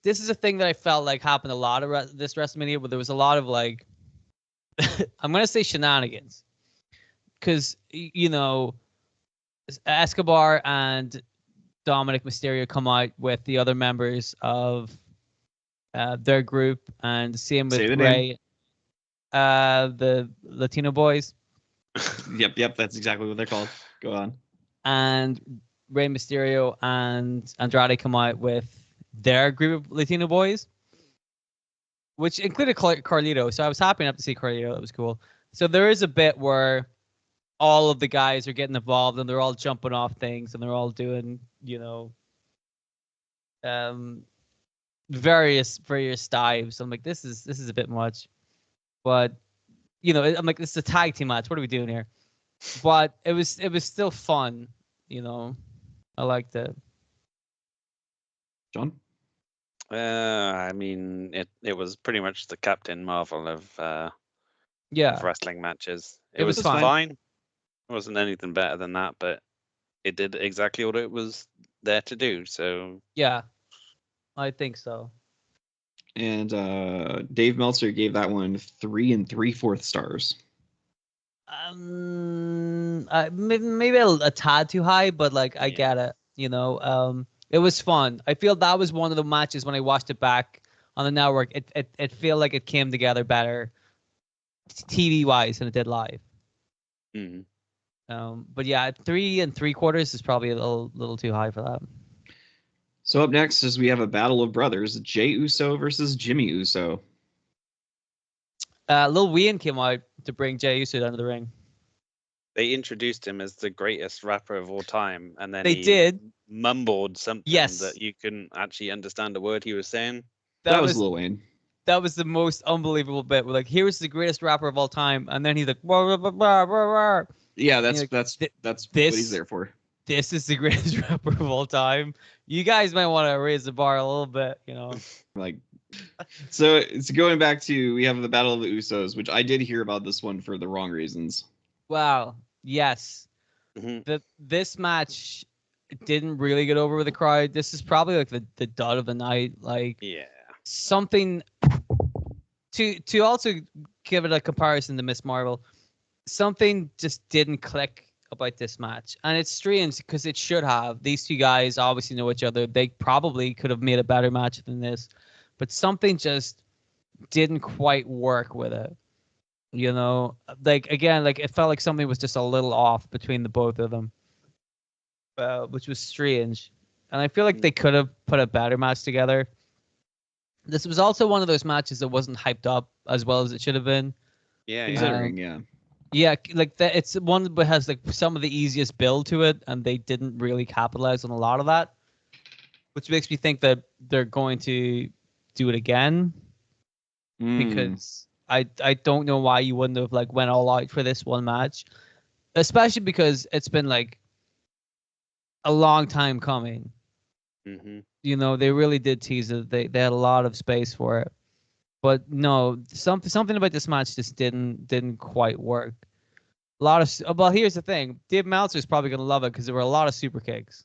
this is a thing that I felt like happened a lot of this WrestleMania, where there was a lot of I'm gonna say shenanigans, because Escobar and Dominic Mysterio come out with the other members of their group, and same with Rey, the Latino boys. Yep, that's exactly what they're called. Go on. And Rey Mysterio and Andrade come out with their group of Latino boys, which included Carlito. So I was happy enough to see Carlito. That was cool. So there is a bit where all of the guys are getting involved and they're all jumping off things and they're all doing, various dives. I'm like, this is a bit much, but I'm like, this is a tag team match. What are we doing here? But it was still fun. I liked it. John? I mean, it was pretty much the Captain Marvel of wrestling matches. It was fine. It wasn't anything better than that, but it did exactly what it was there to do. So yeah, I think so. And Dave Meltzer gave that one 3 3/4 stars. Maybe a tad too high, but I get it. It was fun. I feel that was one of the matches when I watched it back on the network. It felt like it came together better, TV wise, than it did live. Mm-hmm. But yeah, 3 3/4 is probably a little too high for that. So up next is we have a battle of brothers: Jey Uso versus Jimmy Uso. Lil Wayne came out to bring Jey Uso down to the ring. They introduced him as the greatest rapper of all time, and then he mumbled something that you couldn't actually understand a word he was saying. That was Lil Wayne. That was the most unbelievable bit. We're like, here's the greatest rapper of all time, and then he's like, blah, blah, blah, blah, blah. Yeah, that's what he's there for. This is the greatest rapper of all time. You guys might want to raise the bar a little bit, So it's going back to, we have the Battle of the Usos, which I did hear about this one for the wrong reasons. Wow. Yes. Mm-hmm. This match, didn't really get over with the crowd. This is probably like the dud of the night. Like Yeah. something to also give it a comparison to Miss Marvel. Something just didn't click about this match, and it's strange because it should have. These two guys obviously know each other. They probably could have made a better match than this, but something just didn't quite work with it. You know, like again, like it felt like something was just a little off between the both of them, which was strange. And I feel like they could have put a better match together. This was also one of those matches that wasn't hyped up as well as it should have been. Yeah. Considering, Yeah, like that. It's one that has like some of the easiest build to it, and they didn't really capitalize on a lot of that, which makes me think that they're going to do it again. Because I don't know why you wouldn't have like went all out for this one match, especially because it's been like a long time coming. Mm-hmm. You know, they really did tease it. They had a lot of space for it, but no, something about this match just didn't quite work. A lot of well, here's the thing: Dave Meltzer is probably gonna love it because there were a lot of super kicks.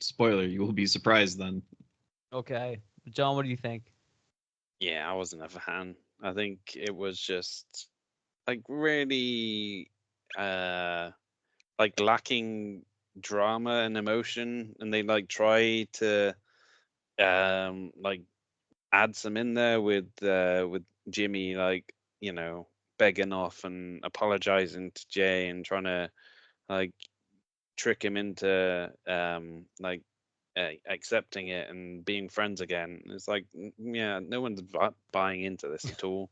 Spoiler, you will be surprised then. Okay, John, what do you think? Yeah, I wasn't a fan. I think it was just like really like lacking drama and emotion, and they like try to like add some in there with Jimmy, like, you know, begging off and apologizing to Jay and trying to like trick him into like accepting it and being friends again. It's like, yeah, no one's buying into this at all.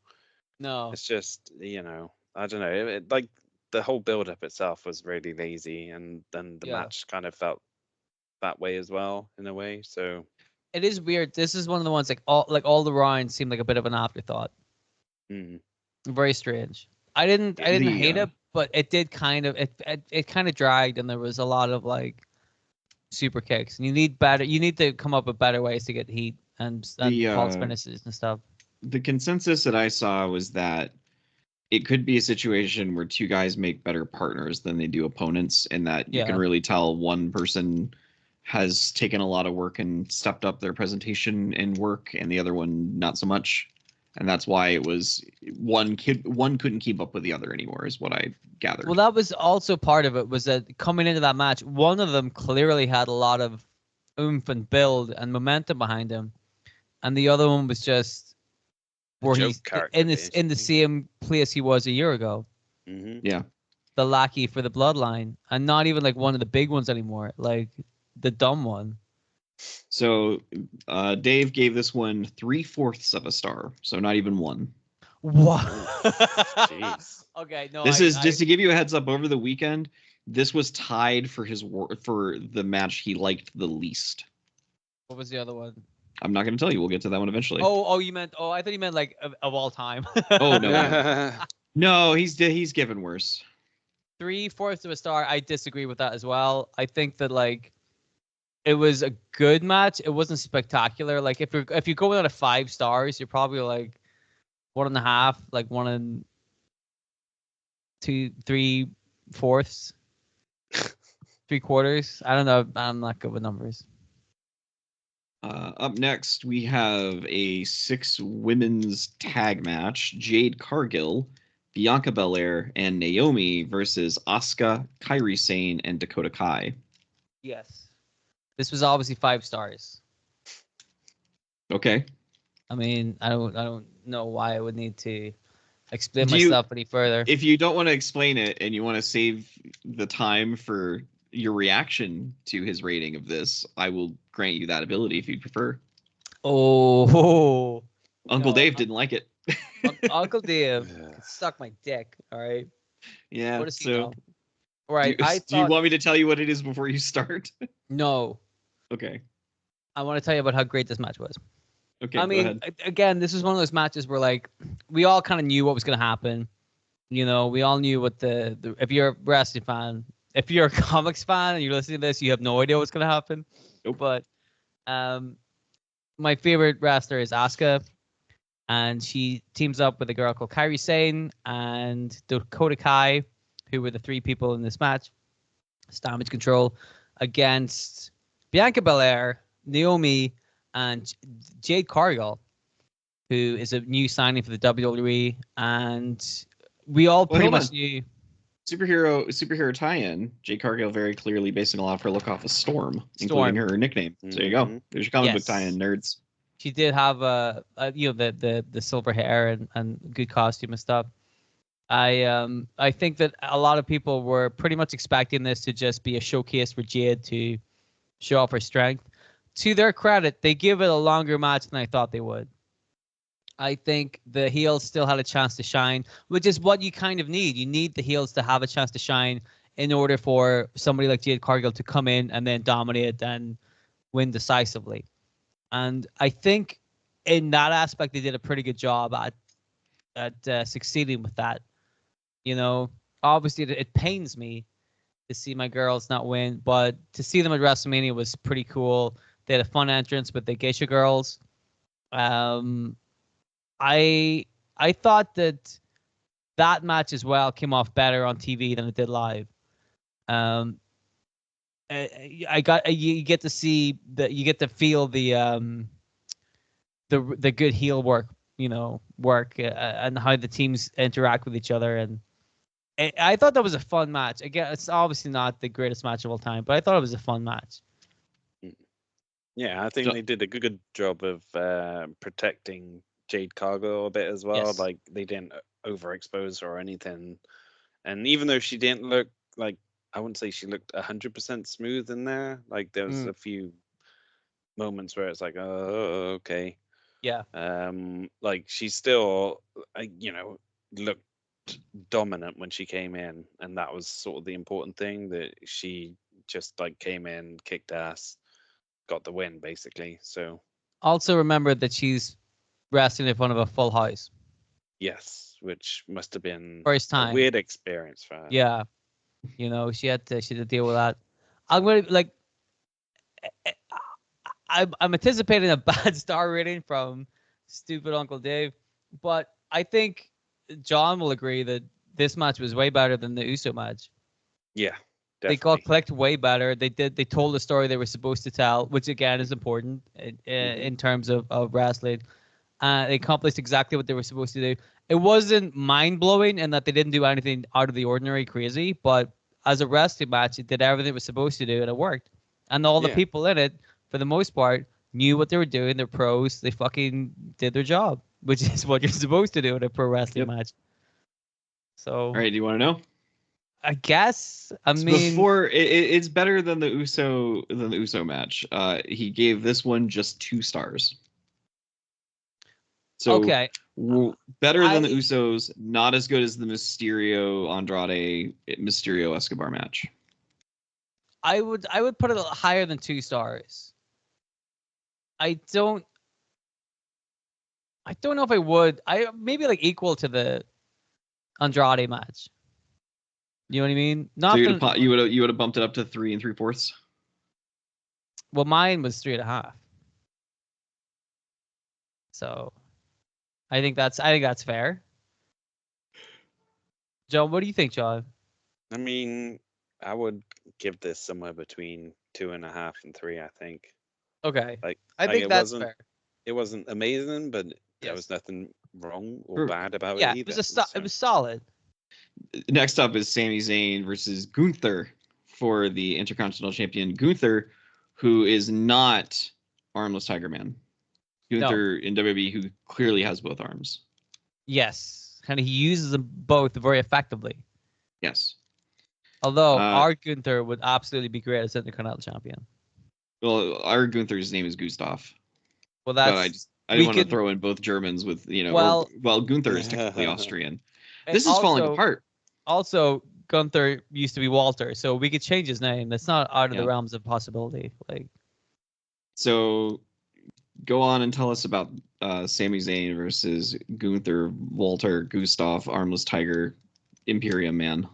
No. It's just, you know, I don't know. Like the whole build up itself was really lazy, and then the Yeah. match kind of felt that way as well in a way. So It is weird. This is one of the ones like all the rounds seemed like a bit of an afterthought. mm, Very strange. I didn't hate The it, but it did kind of it kind of dragged, and there was a lot of like super kicks. And you need better. You need to come up with better ways to get heat and the false finishes and stuff. the consensus that I saw was that it could be a situation where two guys make better partners than they do opponents, and that you can Yeah. really tell one person has taken a lot of work and stepped up their presentation and work, and the other one not so much. And that's why it was one couldn't keep up with the other anymore, is what I gathered. Well, that was also part of it. Was that coming into that match, one of them clearly had a lot of oomph and build and momentum behind him, and the other one was just where joke he's character, in the basically. same place he was a year ago. Mm-hmm. Yeah. The lackey for the bloodline, and not even like one of the big ones anymore, like the dumb one. So Dave gave this one 3/4 of a star, so not even one. What? Jeez. Okay, no. This is just to give you a heads up. Over the weekend, this was tied for for the match he liked the least. What was the other one? I'm not going to tell you. We'll get to that one eventually. Oh, you meant. Oh, I thought you meant like of all time. Oh no, no, he's given worse. 3/4 of a star. I disagree with that as well. I think that like it was a good match. It wasn't spectacular. Like if you're going out of 5 stars, you're probably like 1.5, like 1 and 2, 3/4, 3/4. I don't know. I'm not good with numbers. Up next, we have a 6 women's tag match: Jade Cargill, Bianca Belair, and Naomi versus Asuka, Kairi Sane, and Dakota Kai. Yes. This was obviously 5 stars. Okay. I mean, I don't know why I would need to explain Do you- myself any further. If you don't want to explain it and you want to save the time for your reaction to his rating of this, I will grant you that ability if you prefer. Oh, Uncle no, Dave didn't like it. Uncle Dave Yeah. can suck my dick. All right. Yeah. What does he So, know? All right. do I you thought want me to tell you what it is before you start? no. Okay. I want to tell you about how great this match was. Okay. I go mean, ahead. again, this is one of those matches where like we all kind of knew what was going to happen. You know, we all knew what the if you're a wrestling fan, if you're a comics fan and you're listening to this, you have no idea what's going to happen. Nope. But my favorite wrestler is Asuka, and she teams up with a girl called Kairi Sane and Dakota Kai, who were the 3 people in this match. It's Damage Control. against Bianca Belair, Naomi, and Jade Cargill, who is a new signing for the WWE, and we all pretty hold much on. knew. Superhero tie-in. Jade Cargill very clearly basing a lot of her look off of Storm, including her nickname. So there you go. There's your comic book tie-in, nerds. She did have the silver hair and good costume and stuff. I think that a lot of people were pretty much expecting this to just be a showcase for Jade to show off her strength. To their credit, they give it a longer match than I thought they would. I think the heels still had a chance to shine, which is what you kind of need. You need the heels to have a chance to shine in order for somebody like Jade Cargill to come in and then dominate and win decisively. And I think in that aspect, they did a pretty good job at succeeding with that. You know, obviously it pains me to see my girls not win, but to see them at WrestleMania was pretty cool. They had a fun entrance with the Geisha girls. I thought that match as well came off better on TV than it did live. You get to see you get to feel the good heel work, and how the teams interact with each other, and I thought that was a fun match. Again, it's obviously not the greatest match of all time, but I thought it was a fun match. Yeah, I think they did a good job of protecting Jade Cargill a bit as well. Yes. Like they didn't overexpose her or anything. And even though she didn't look like, I wouldn't say she looked 100% smooth in there. Like there was a few moments where it's like, oh, okay. Yeah. Like she still, looked dominant when she came in, and that was sort of the important thing, that she just like came in, kicked ass, got the win basically. So Also remember that she's wrestling in front of a full house. yes, which must have been First time. a weird experience for her. Yeah. She had to deal with that. I'm gonna I'm anticipating a bad star rating from stupid Uncle Dave, but I think John will agree that this match was way better than the Uso match. Yeah, definitely. They got clicked way better. They told the story they were supposed to tell, which again is important in terms of wrestling. They accomplished exactly what they were supposed to do. It wasn't mind blowing in that they didn't do anything out of the ordinary crazy, but as a wrestling match, it did everything it was supposed to do, and it worked. And all the people in it, for the most part, knew what they were doing. They're pros. They fucking did their job, which is what you're supposed to do in a pro wrestling match. So, all right, do you want to know? I guess. I mean, before it's better than the Uso match. He gave this one just 2 stars. So okay, better than the Usos, not as good as the Mysterio Escobar match. I would put it higher than 2 stars. I don't know if I would. I maybe like equal to the Andrade match. You know what I mean? Not so you would have bumped it up to 3 3/4. Well, mine was 3.5. So, I think that's fair. John, what do you think, John? I mean, I would give this somewhere between 2.5 and 3. I think. Okay. Like I think that's fair. It wasn't amazing, but there was nothing wrong or bad about it either. It was solid. Next up is Sami Zayn versus Gunther for the Intercontinental Champion. Gunther, who is not Armless Tiger Man. Gunther in WWE, who clearly has both arms. Yes, and he uses them both very effectively. Yes. Although our Gunther would absolutely be great as Intercontinental Champion. Well, our Gunther's name is Gustav. Well, that's. But I didn't want to throw in both Germans with Well, Gunther is technically Austrian. This is falling apart. Also, Gunther used to be Walter, so we could change his name. That's not out of the realms of possibility. So, go on and tell us about Sami Zayn versus Gunther, Walter, Gustav, Armless Tiger, Imperium Man.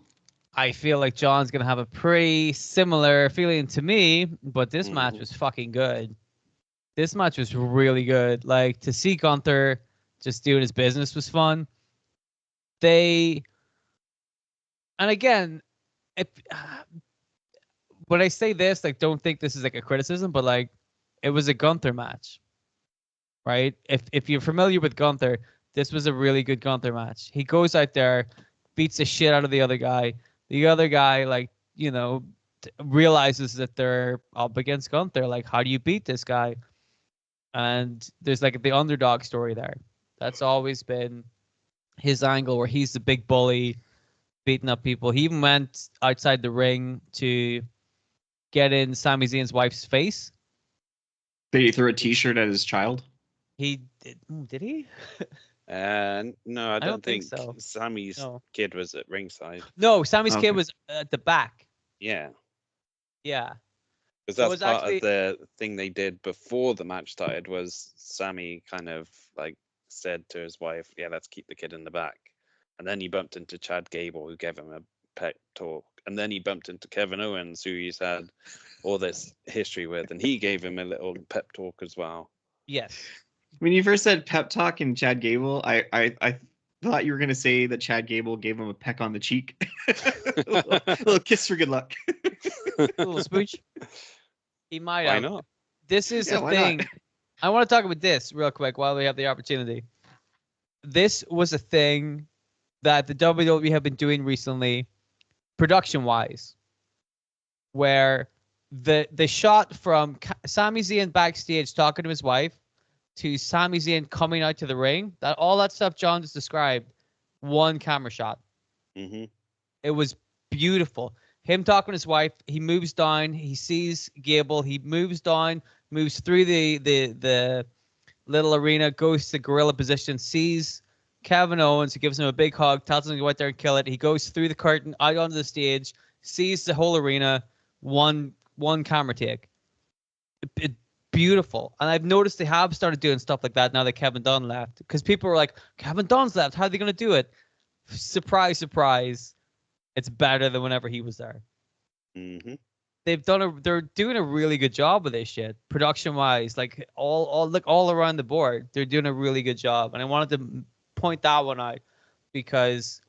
I feel like John's gonna have a pretty similar feeling to me, but this match was fucking good. This match was really good. Like, to see Gunther just doing his business was fun. And again, when I say this, like, don't think this is like a criticism, but like, it was a Gunther match, right? If you're familiar with Gunther, this was a really good Gunther match. He goes out there, beats the shit out of the other guy. The other guy, like, realizes that they're up against Gunther. Like, how do you beat this guy? And there's like the underdog story there. That's always been his angle, where he's the big bully, beating up people. He even went outside the ring to get in Sami Zayn's wife's face. Did he throw a T-shirt at his child? He did. Did he? No, I don't think so. Sammy's No. kid was at ringside. No, Sammy's Okay. kid was at the back. Yeah, Yeah. because So it that's was part actually- of the thing they did before the match started. Was Sammy kind of like said to his wife, "Yeah, let's keep the kid in the back," and then he bumped into Chad Gable, who gave him a pep talk, and then he bumped into Kevin Owens, who he's had all this history with, and he gave him a little pep talk as well. Yes. When you first said pep talk and Chad Gable, I thought you were gonna say that Chad Gable gave him a peck on the cheek, a little kiss for good luck. A little smooch. He might Why have. not? This is Yeah, the why not? thing. I want to talk about this real quick while we have the opportunity. This was a thing that the WWE have been doing recently, production-wise, where the shot from Sami Zayn backstage talking to his wife to Sami Zayn coming out to the ring, all that stuff John just described, one camera shot. Hmm. It was beautiful. Him talking to his wife, he moves down, he sees Gable, he moves down, moves through the little arena, goes to gorilla position, sees Kevin Owens, he gives him a big hug, tells him to go out there and kill it. He goes through the curtain, out onto the stage, sees the whole arena, one camera take. Beautiful. And I've noticed they have started doing stuff like that now that Kevin Dunn left. Because people were like, Kevin Dunn's left, how are they going to do it? Surprise, surprise. It's better than whenever he was there. Hmm. They're doing a really good job with this shit, production wise, like all around the board. They're doing a really good job, and I wanted to point that one out because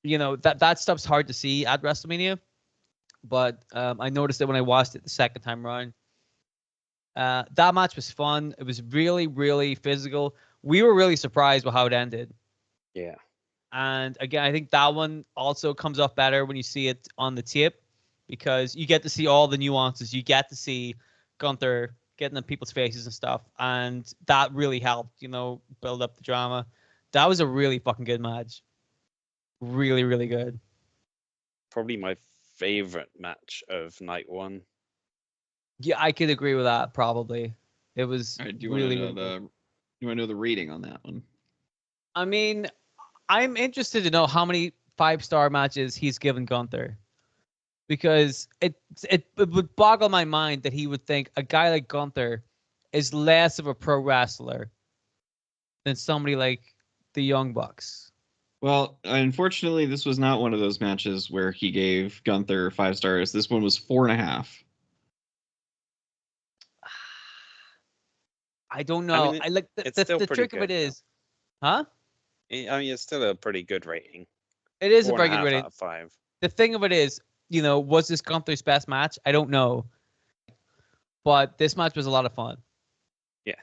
that stuff's hard to see at WrestleMania, but I noticed it when I watched it the second time around. That match was fun. It was really, really physical. We were really surprised with how it ended. Yeah. And again, I think that one also comes off better when you see it on the tape because you get to see all the nuances. You get to see Gunther getting in people's faces and stuff. And that really helped, build up the drama. That was a really fucking good match. Really, really good. Probably my favorite match of night one. Yeah, I could agree with that, probably. It was All right, do you really, want to know really good. you want to know the rating on that one? I mean, I'm interested to know how many 5-star matches he's given Gunther. Because it would boggle my mind that he would think a guy like Gunther is less of a pro wrestler than somebody like the Young Bucks. Well, unfortunately, this was not one of those matches where he gave Gunther 5 stars. This one was 4.5. I don't know. mean, I like it's the still pretty trick of it good, is, huh? I mean, it's still a pretty good rating. It is a 4.5 very good rating. out of 5. The thing of it is, was this Gunther's best match? I don't know. But this match was a lot of fun. Yeah.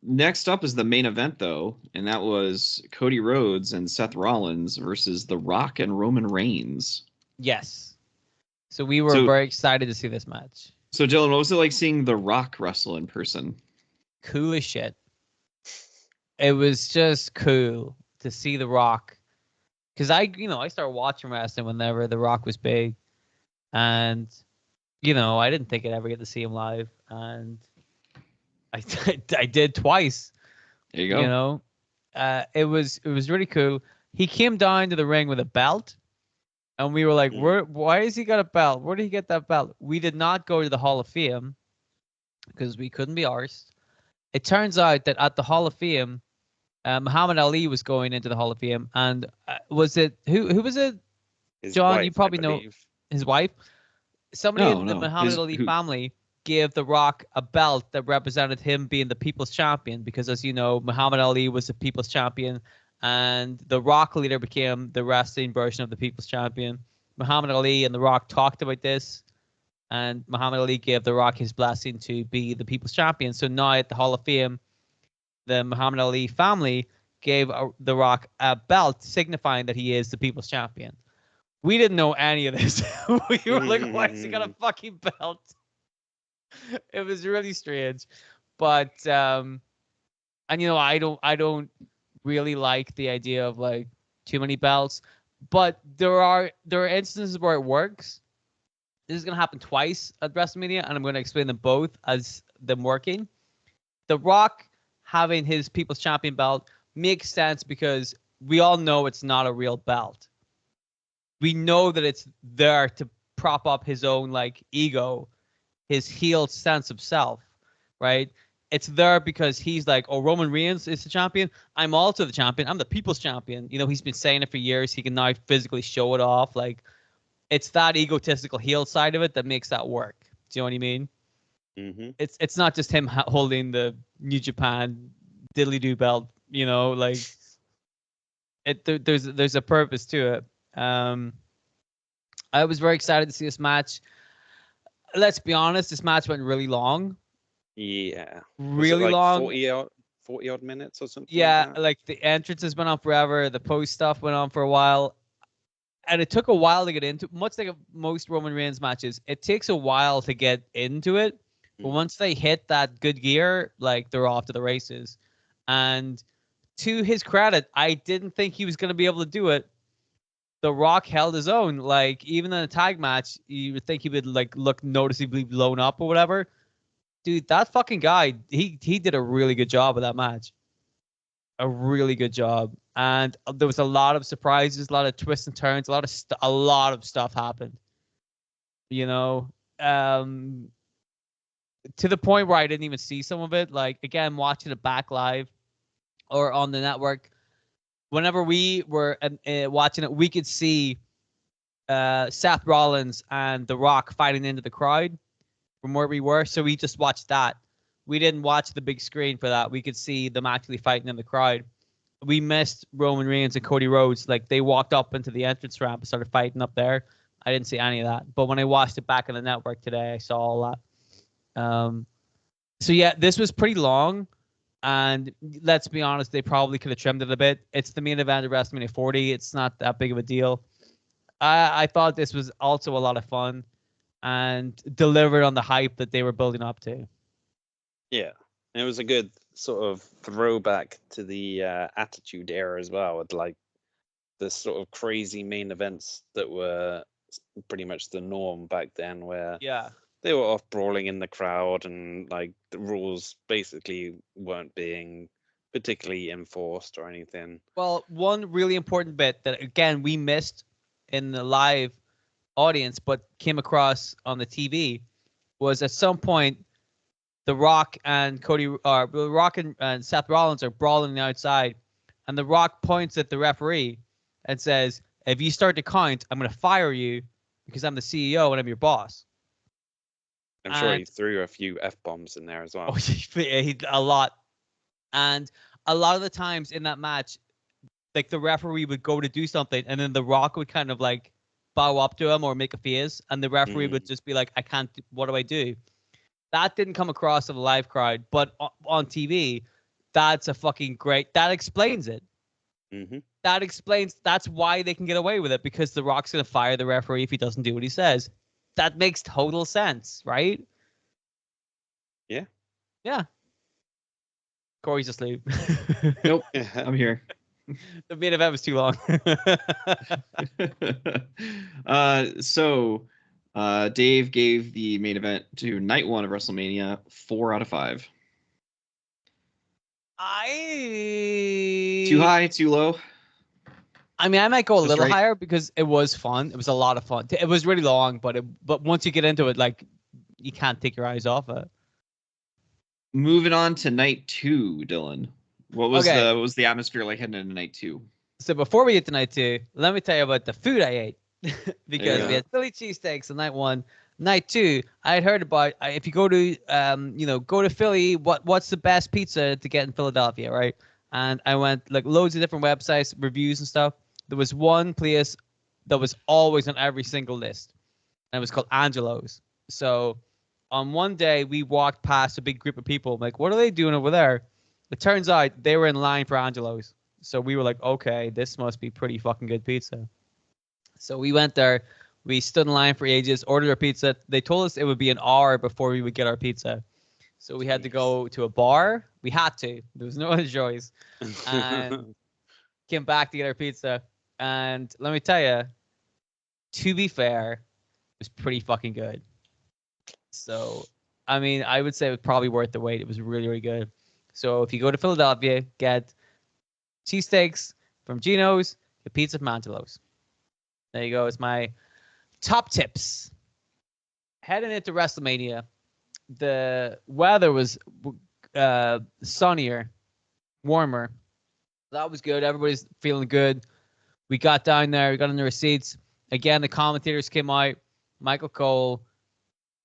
Next up is the main event, though, and that was Cody Rhodes and Seth Rollins versus The Rock and Roman Reigns. Yes. So we were very excited to see this match. So, Dylan, what was it like seeing The Rock wrestle in person? Cool as shit. It was just cool to see The Rock. Because I started watching wrestling whenever The Rock was big. And, I didn't think I'd ever get to see him live. And I did twice. There you go. It was really cool. He came down to the ring with a belt. And we were like, why has he got a belt? Where did he get that belt? We did not go to the Hall of Fame because we couldn't be arsed. It turns out that at the Hall of Fame, Muhammad Ali was going into the Hall of Fame. And was it, who was it? His John, wife, you probably I know believe. his wife. Somebody in the No. Muhammad Ali family gave The Rock a belt that represented him being the people's champion because, as you know, Muhammad Ali was the people's champion and The Rock later became the wrestling version of the people's champion. Muhammad Ali and The Rock talked about this, and Muhammad Ali gave The Rock his blessing to be the People's Champion. So now at the Hall of Fame, the Muhammad Ali family gave The Rock a belt signifying that he is the People's Champion. We didn't know any of this. We were like, why has he got a fucking belt? It was really strange. But and I don't really like the idea of like too many belts. But there are instances where it works. This is gonna happen twice at WrestleMania, and I'm gonna explain them both as them working. The Rock having his People's Champion belt makes sense because we all know it's not a real belt. We know that it's there to prop up his own like ego, his heel sense of self, right? It's there because he's like, oh, Roman Reigns is the champion. I'm also the champion. I'm the People's Champion. He's been saying it for years. He can now physically show it off. Like, it's that egotistical heel side of it that makes that work. Do you know what I mean? Mm-hmm. It's not just him holding the New Japan diddly do belt. Like there's a purpose to it. I was very excited to see this match. Let's be honest, this match went really long. Yeah. Really like long. 40 odd minutes or something? Yeah, like that? like the entrances went on forever. The post stuff went on for a while. And it took a while to get into, much like most Roman Reigns matches, it takes a while to get into it. But once they hit that good gear, like, they're off to the races. And to his credit, I didn't think he was going to be able to do it. The Rock held his own. Like, even in a tag match, you would think he would like look noticeably blown up or whatever. Dude, that fucking guy, he did a really good job of that match. A really good job. And there was a lot of surprises, a lot of twists and turns, a lot of stuff happened. To the point where I didn't even see some of it. Like, again, watching it back live or on the network, whenever we were watching it, we could see Seth Rollins and The Rock fighting into the crowd from where we were. So we just watched that. We didn't watch the big screen for that. We could see them actually fighting in the crowd. We missed Roman Reigns and Cody Rhodes. Like, they walked up into the entrance ramp and started fighting up there. I didn't see any of that. But when I watched it back on the network today, I saw all that. So yeah, this was pretty long, and let's be honest, they probably could have trimmed it a bit. It's the main event of WrestleMania 40. It's not that big of a deal. I thought this was also a lot of fun and delivered on the hype that they were building up to. Yeah, and it was a good sort of throwback to the Attitude Era as well, with like the sort of crazy main events that were pretty much the norm back then, where they were off brawling in the crowd and like the rules basically weren't being particularly enforced or anything. Well, one really important bit that, again, we missed in the live audience but came across on the TV was at some point The Rock and and Seth Rollins are brawling on the outside, and The Rock points at the referee and says, "If you start to count, I'm going to fire you because I'm the CEO and I'm your boss." I'm sure he threw a few F-bombs in there as well. Oh, a lot. And a lot of the times in that match, like, the referee would go to do something, and then The Rock would kind of like bow up to him or make a face, and the referee would just be like, "I can't. What do I do?" That didn't come across to the live crowd, but on TV, that's a fucking great. That explains it. Mm-hmm. That's why they can get away with it, because The Rock's gonna fire the referee if he doesn't do what he says. That makes total sense, right? Yeah. Yeah. Corey's asleep. Nope, I'm here. The main event was too long. So Dave gave the main event to night 1 of WrestleMania 4 out of 5. Too high, too low? I mean, I might go a Just little right. higher because it was fun. It was a lot of fun. It was really long, but once you get into it, like, you can't take your eyes off it. Moving on to night 2, Dylan. What was the atmosphere like heading into night 2? So before we get to night 2, let me tell you about the food I ate. Because we had Philly cheesesteaks on night 1. Night 2, I had heard about, if you go to go to Philly, what's the best pizza to get in Philadelphia, right? And I went like loads of different websites, reviews and stuff. There was one place that was always on every single list, and it was called Angelo's. So on one day we walked past a big group of people. I'm like, what are they doing over there? It turns out they were in line for Angelo's. So we were like, okay, this must be pretty fucking good pizza. So we went there. We stood in line for ages, ordered our pizza. They told us it would be an hour before we would get our pizza. So we had to go to a bar. We had to. There was no other choice. And came back to get our pizza. And let me tell you, to be fair, it was pretty fucking good. So, I mean, I would say it was probably worth the wait. It was really, really good. So if you go to Philadelphia, get cheesesteaks from Geno's, get pizza from Angelo's. There you go. It's my top tips. Heading into WrestleMania, the weather was sunnier, warmer. That was good. Everybody's feeling good. We got down there. We got in the seats. Again, the commentators came out. Michael Cole,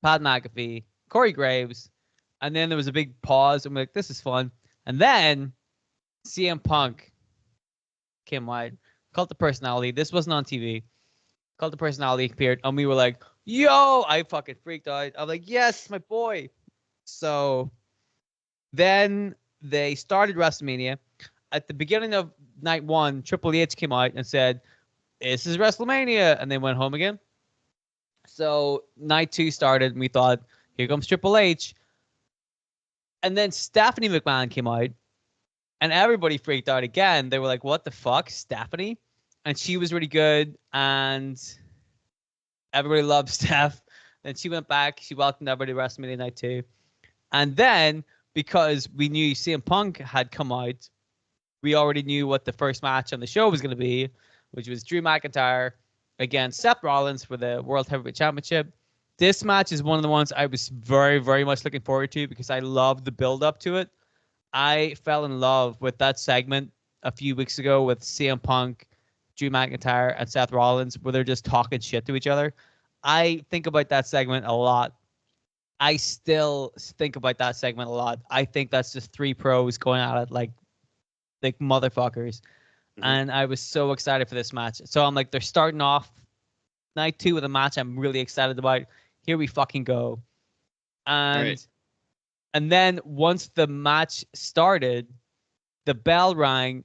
Pat McAfee, Corey Graves. And then there was a big pause. And we're like, this is fun. And then CM Punk came out. Cult of Personality. This wasn't on TV. Cult of Personality appeared. And we were like, yo, I fucking freaked out. I'm like, yes, my boy. So then they started WrestleMania. At the beginning of night one, Triple H came out and said, this is WrestleMania. And they went home again. So night two started, and we thought, here comes Triple H. And then Stephanie McMahon came out, and everybody freaked out again. They were like, what the fuck, Stephanie? And she was really good, and everybody loved Steph. Then she went back. She welcomed everybody to WrestleMania night two. And then, because we knew CM Punk had come out, we already knew what the first match on the show was going to be, which was Drew McIntyre against Seth Rollins for the World Heavyweight Championship. This match is one of the ones I was very, very much looking forward to because I loved the build up to it. I fell in love with that segment a few weeks ago with CM Punk, Drew McIntyre, and Seth Rollins, where they're just talking shit to each other. I think about that segment a lot. I still think about that segment a lot. I think that's just three pros going at it like motherfuckers. Mm-hmm. And I was so excited for this match. So I'm like, they're starting off night two with a match I'm really excited about. Here we fucking go. And then once the match started, the bell rang.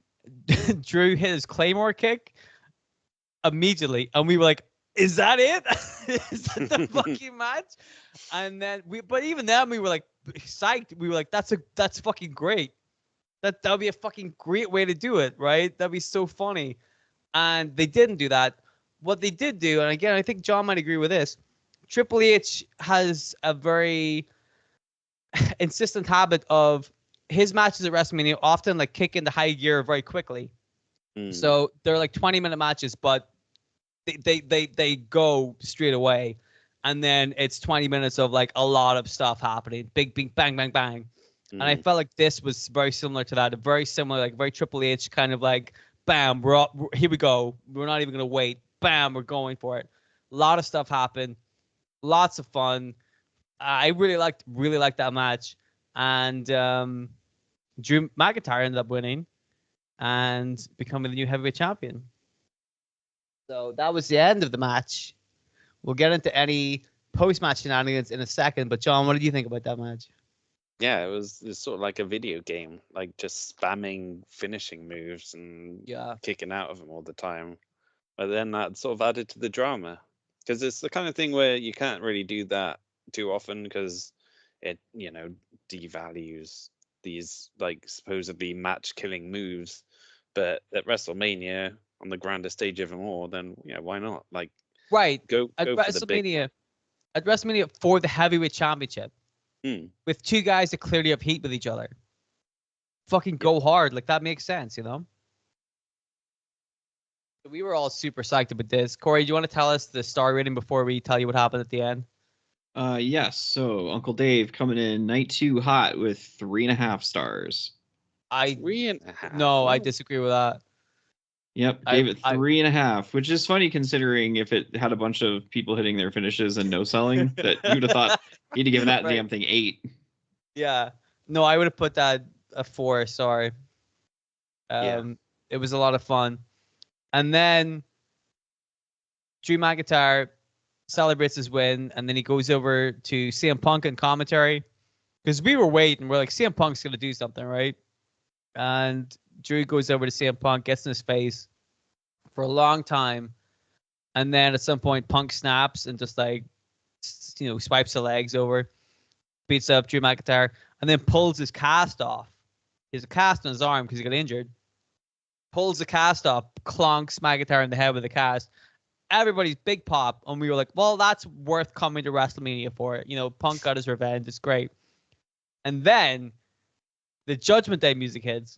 Drew hit his Claymore kick immediately. And we were like, is that it? Is that the fucking match? And then but even then we were like psyched. We were like, that's fucking great. That would be a fucking great way to do it, right? That'd be so funny. And they didn't do that. What they did do, and again, I think John might agree with this, Triple H has a very insistent habit of his matches at WrestleMania often like kick into high gear very quickly. So they're like 20-minute matches, but they go straight away. And then it's 20 minutes of like a lot of stuff happening. Big, bang, bang, bang. And I felt like this was very similar to that. Very similar, like very Triple H kind of like, bam, here we go. We're not even going to wait. Bam, we're going for it. A lot of stuff happened. Lots of fun. I really liked that match. And Drew McIntyre ended up winning and becoming the new heavyweight champion. So that was the end of the match. We'll get into any post-match shenanigans in a second. But John, what did you think about that match? Yeah, it was sort of like a video game, like just spamming finishing moves and kicking out of them all the time. But then that sort of added to the drama because it's the kind of thing where you can't really do that too often because it, devalues these like supposedly match-killing moves. But at WrestleMania, on the grandest stage of them all, then why not? Like, right, go at for the big one. At WrestleMania for the heavyweight championship. With two guys that clearly have heat with each other. Fucking go hard. Like, that makes sense, We were all super psyched about this. Corey, do you want to tell us the star rating before we tell you what happened at the end? Yes. So Uncle Dave coming in night two hot with 3.5 stars. 3.5? No, I disagree with that. Yep, gave it 3.5, which is funny considering if it had a bunch of people hitting their finishes and no selling, that you would have thought you'd have given that damn thing 8. Yeah. No, I would have put that a 4. Sorry. It was a lot of fun. And then Drew McIntyre celebrates his win, and then he goes over to CM Punk in commentary because we were waiting. We're like, CM Punk's gonna do something, right? And Drew goes over to CM Punk, gets in his face for a long time, and then at some point, Punk snaps and just like, swipes the legs over, beats up Drew McIntyre, and then pulls his cast off. He has a cast on his arm because he got injured. Pulls the cast off, clonks McIntyre in the head with the cast. Everybody's big pop, and we were like, well, that's worth coming to WrestleMania for it. Punk got his revenge. It's great. And then the Judgment Day music hits,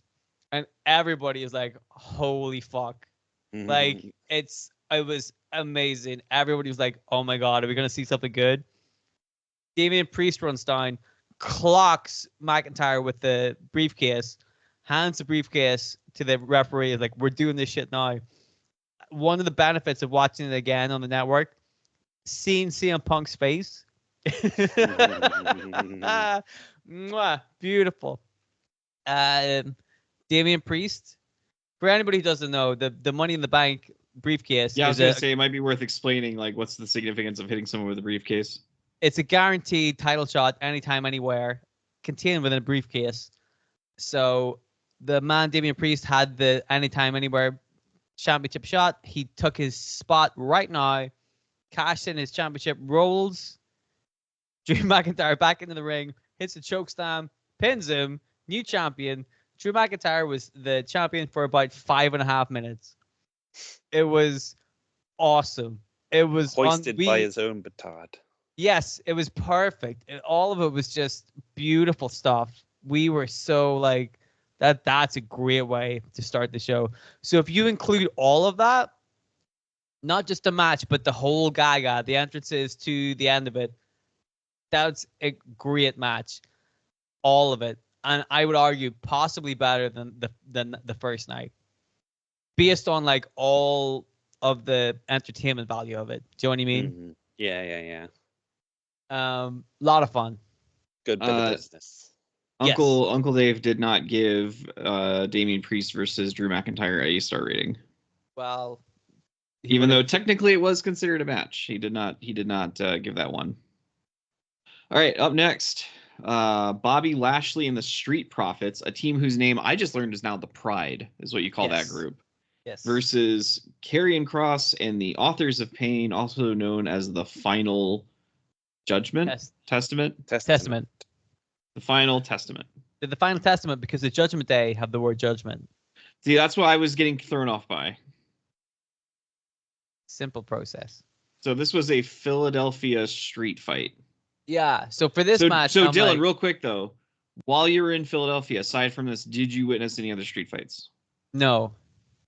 and everybody is like, holy fuck. Like, it was amazing. Everybody was like, oh my God, are we going to see something good? Damian Priest runs down, clocks McIntyre with the briefcase, hands the briefcase to the referee, like, we're doing this shit now. One of the benefits of watching it again on the network, seeing CM Punk's face. Mwah, beautiful. Damian Priest, for anybody who doesn't know, the Money in the Bank briefcase. Yeah, I was going to say, it might be worth explaining, like, what's the significance of hitting someone with a briefcase? It's a guaranteed title shot anytime, anywhere, contained within a briefcase. So the man, Damian Priest, had the anytime, anywhere championship shot. He took his spot right now, cashed in his championship, rolls Drew McIntyre back into the ring, hits a chokeslam, pins him, new champion. Drew McIntyre was the champion for about 5.5 minutes. It was awesome. It was hoisted by his own petard. Yes, it was perfect. All of it was just beautiful stuff. We were so like, that's a great way to start the show. So if you include all of that, not just the match, but the whole gaga, the entrances to the end of it, that's a great match. All of it. And I would argue possibly better than the first night. Based on like all of the entertainment value of it. Do you know what I mean? Mm-hmm. Yeah. Lot of fun. Good bit of business. Uncle Dave did not give Damian Priest versus Drew McIntyre a star rating. Well, even though technically it was considered a match, he did not give that one. All right, up next, Bobby Lashley and the Street Profits, a team whose name I just learned is now the Pride, is what you call that group. Yes. Versus Karrion Kross and the Authors of Pain, also known as the Final Judgment? Testament? The Final Testament. The Final Testament, because the Judgment Day have the word judgment. See, that's what I was getting thrown off by. Simple process. So this was a Philadelphia street fight. Yeah. So for this match... So Dylan, real quick, though. While you were in Philadelphia, aside from this, did you witness any other street fights? No.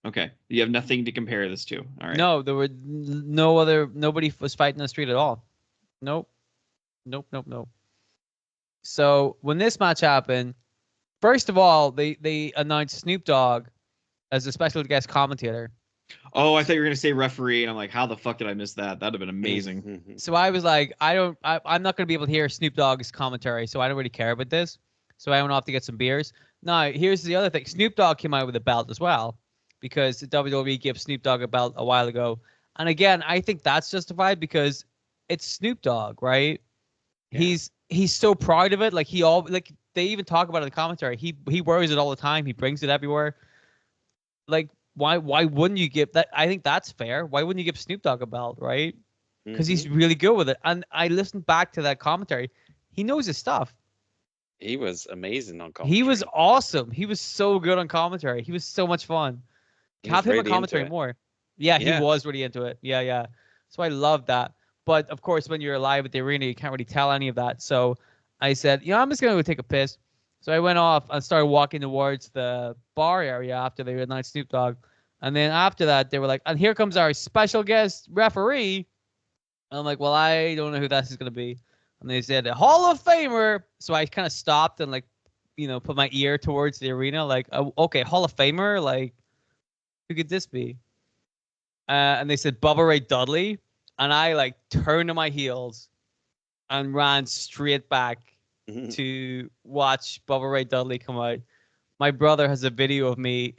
Okay. You have nothing to compare this to. All right. No, there were nobody was fighting in the street at all. Nope. So when this match happened, first of all, they announced Snoop Dogg as a special guest commentator. Oh, I thought you were going to say referee, and I'm like, how the fuck did I miss that? That'd have been amazing. So I was like, I'm not going to be able to hear Snoop Dogg's commentary, so I don't really care about this. So I went off to get some beers. Now, here's the other thing. Snoop Dogg came out with a belt as well, because the WWE gave Snoop Dogg a belt a while ago. And again, I think that's justified because it's Snoop Dogg, right? Yeah. He's so proud of it. Like they even talk about it in the commentary. He wears it all the time. He brings it everywhere. Like, why wouldn't you give that? I think that's fair. Why wouldn't you give Snoop Dogg a belt, right? Because he's really good with it. And I listened back to that commentary. He knows his stuff. He was amazing on commentary. He was awesome. He was so good on commentary. He was so much fun. Have him on commentary more. Yeah, he was really into it. Yeah. So I love that. But of course, when you're live at the arena, you can't really tell any of that. So I said, I'm just going to go take a piss. So I went off and started walking towards the bar area after they announced Snoop Dogg. And then after that, they were like, and here comes our special guest referee. And I'm like, well, I don't know who this is going to be. And they said, a Hall of Famer. So I kind of stopped and put my ear towards the arena. Like, okay, Hall of Famer? Like, who could this be? And they said, Bubba Ray Dudley. And I turned to my heels and ran straight back to watch Bubba Ray Dudley come out. My brother has a video of me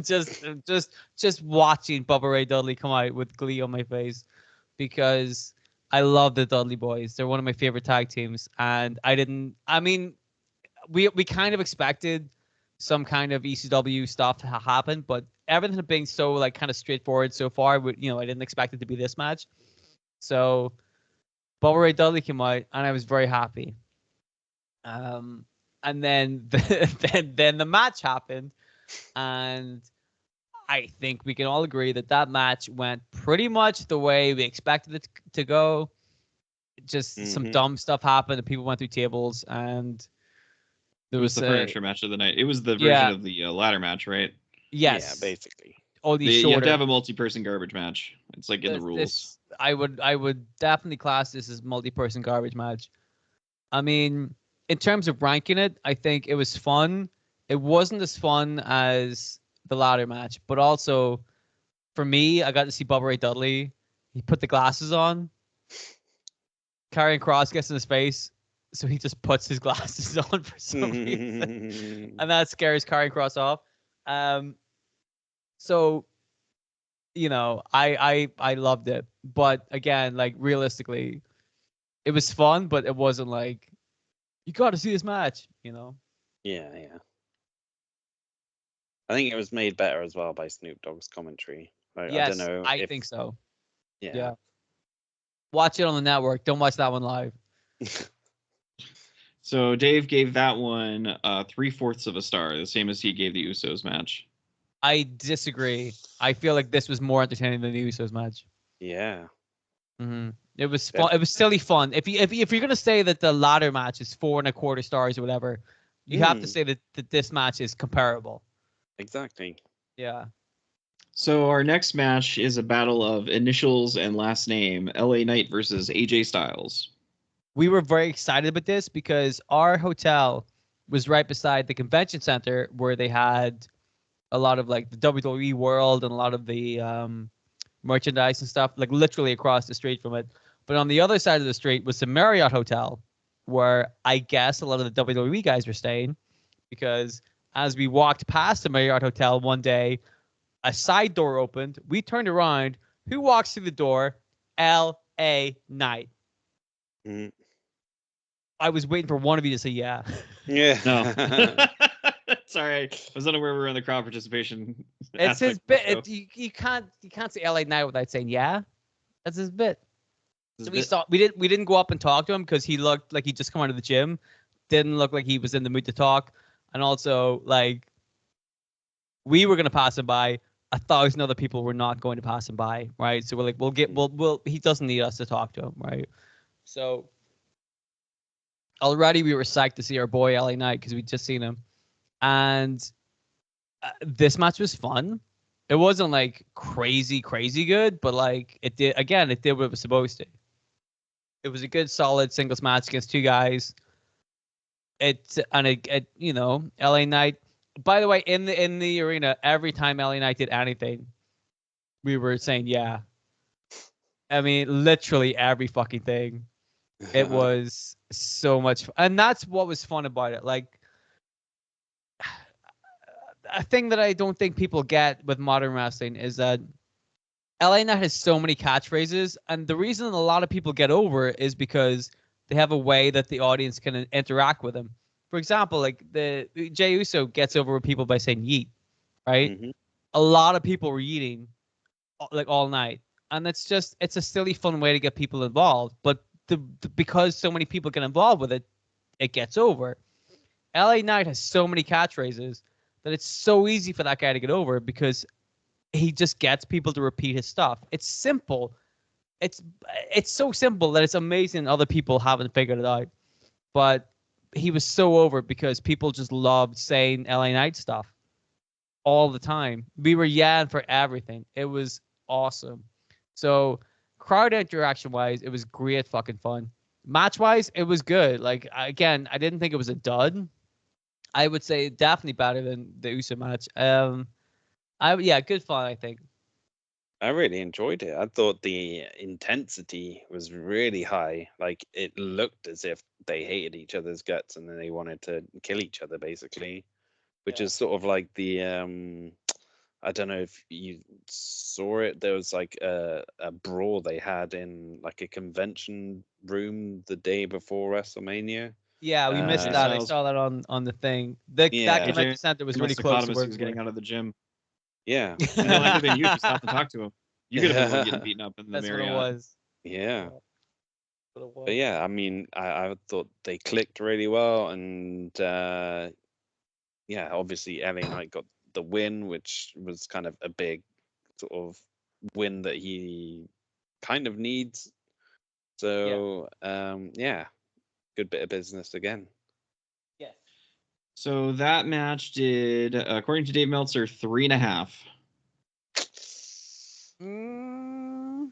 just watching Bubba Ray Dudley come out with glee on my face because I love the Dudley Boys. They're one of my favorite tag teams, and I mean, we kind of expected some kind of ECW stuff to happen, but everything being so like kind of straightforward so far, I didn't expect it to be this match. So Bubba Ray Dudley came out, and I was very happy. And then then the match happened, and I think we can all agree that that match went pretty much the way we expected it to go. Just some dumb stuff happened, and people went through tables, and there It was was the furniture match of the night. It was the version Yeah. of the ladder match, right? yes, Yeah, basically. only You have shorter. to have a multi-person garbage match. It's like in the rules. I would definitely class this as multi-person garbage match. I mean, in terms of ranking it, I think it was fun. It wasn't as fun as the ladder match, but also for me, I got to see Bubba Ray Dudley. He put the glasses on. Karrion Kross gets in his face, so he just puts his glasses on for some reason, and that scares Karrion Kross off. So I loved it, but again, like realistically, it was fun, but it wasn't like you got to see this match. Yeah. I think it was made better as well by Snoop Dogg's commentary. Like, Yes, I don't know. I think so. Yeah. Watch it on the network. Don't watch that one live. So Dave gave that one 3/4 of a star, the same as he gave the Usos match. I disagree. I feel like this was more entertaining than the Usos match. Yeah. It was fun. It was silly fun. If you're gonna say that the ladder match is 4.25 stars or whatever, you have to say that this match is comparable. Exactly. Yeah. So our next match is a battle of initials and last name: LA Knight versus AJ Styles. We were very excited about this because our hotel was right beside the convention center where they had a lot of like the WWE World and a lot of the merchandise and stuff, like literally across the street from it. But on the other side of the street was the Marriott Hotel, where I guess a lot of the WWE guys were staying, because as we walked past the Marriott Hotel one day, a side door opened. We turned around. Who walks through the door? L.A. Knight. I was waiting for one of you to say yeah. Yeah. No. Sorry, I was unaware we were in the crowd participation. It's his bit. You can't say LA Knight without saying yeah. That's his bit. So we didn't go up and talk to him because he looked like he just come out of the gym. Didn't look like he was in the mood to talk. And also, like, we were gonna pass him by. 1,000 other people were not going to pass him by, right? So we're like, we'll he doesn't need us to talk to him, right? So already we were psyched to see our boy LA Knight because we'd just seen him. And this match was fun. It wasn't like crazy good, but like it did what it was supposed to. It was a good solid singles match against two guys. LA Knight. By the way, in the arena, every time LA Knight did anything, we were saying yeah. I mean, literally every fucking thing. It was so much fun. And that's what was fun about it. Like, a thing that I don't think people get with modern wrestling is that LA Knight has so many catchphrases, and the reason a lot of people get over it is because they have a way that the audience can interact with him. For example, like the Jey Uso gets over with people by saying yeet, right? Mm-hmm. A lot of people were yeeting like all night, and it's a silly, fun way to get people involved. But because so many people get involved with it, it gets over. LA Knight has so many catchphrases that it's so easy for that guy to get over because he just gets people to repeat his stuff. It's simple. It's so simple that it's amazing other people haven't figured it out. But he was so over because people just loved saying LA Knight stuff all the time. We were yelling for everything. It was awesome. So crowd interaction wise, it was great fucking fun. Match wise, it was good. Like, again, I didn't think it was a dud. I would say definitely better than the Uso match. Good fun, I think. I really enjoyed it. I thought the intensity was really high. Like, it looked as if they hated each other's guts and then they wanted to kill each other, basically. Which is sort of like the I don't know if you saw it. There was like a brawl they had in like a convention room the day before WrestleMania. Yeah, we missed AJ that. I Styles, saw that on the thing. That Yeah, convention AJ center was really must have caught close him to as he where was we were. getting out of the gym. yeah, And no, it could have been you if you stopped to talk to him. You could have been the one getting beaten up in the That's what it Marriott. was. yeah. What it But was. yeah, I mean, I thought they clicked really well, and yeah, obviously LA Knight got the win, which was kind of a big sort of win that he kind of needs. So yeah, good bit of business again. Yes. So that match did, according to Dave Meltzer, 3.5. Mm,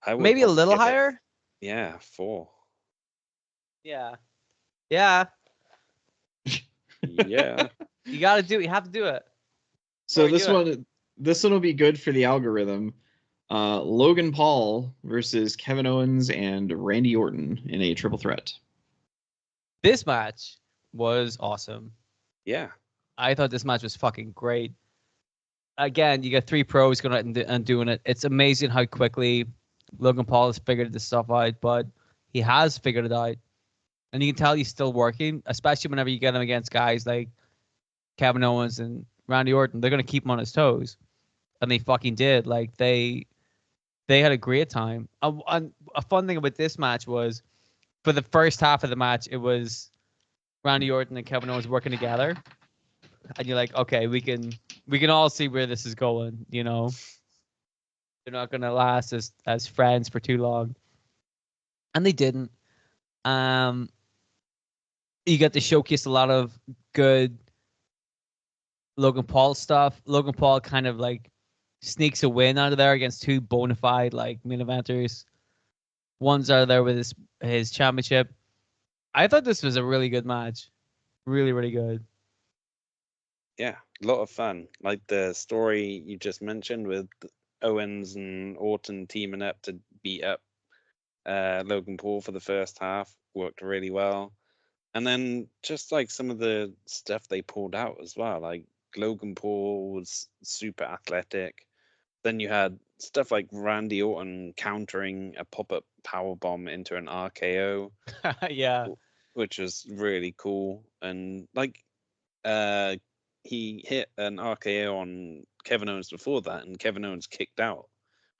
I would maybe a probably little give it, higher. yeah, 4. Yeah. Yeah. Yeah. You got to do it. You have to do it. So Or this do it. one will be good for the algorithm. Logan Paul versus Kevin Owens and Randy Orton in a triple threat. This match was awesome. Yeah. I thought this match was fucking great. Again, you got 3 pros going out and doing it. It's amazing how quickly Logan Paul has figured this stuff out, but he has figured it out. And you can tell he's still working, especially whenever you get him against guys like Kevin Owens and Randy Orton. They're going to keep him on his toes. And they fucking did. Like, they had a great time. A fun thing about this match was, for the first half of the match, it was Randy Orton and Kevin Owens working together. And you're like, okay, we can all see where this is going, you know. They're not gonna last as friends for too long. And they didn't. Um you got to showcase a lot of good Logan Paul stuff. Logan Paul kind of like sneaks a win out of there against 2 bona fide like main eventers. One's out of there with his championship. I thought this was a really good match. Really, really good. Yeah, a lot of fun. Like the story you just mentioned with Owens and Orton teaming up to beat up Logan Paul for the first half worked really well. And then just like some of the stuff they pulled out as well, like Logan Paul was super athletic. Then you had stuff like Randy Orton countering a pop-up power bomb into an RKO, Yeah. which was really cool. And like uh he hit an RKO on Kevin Owens before that, and Kevin Owens kicked out,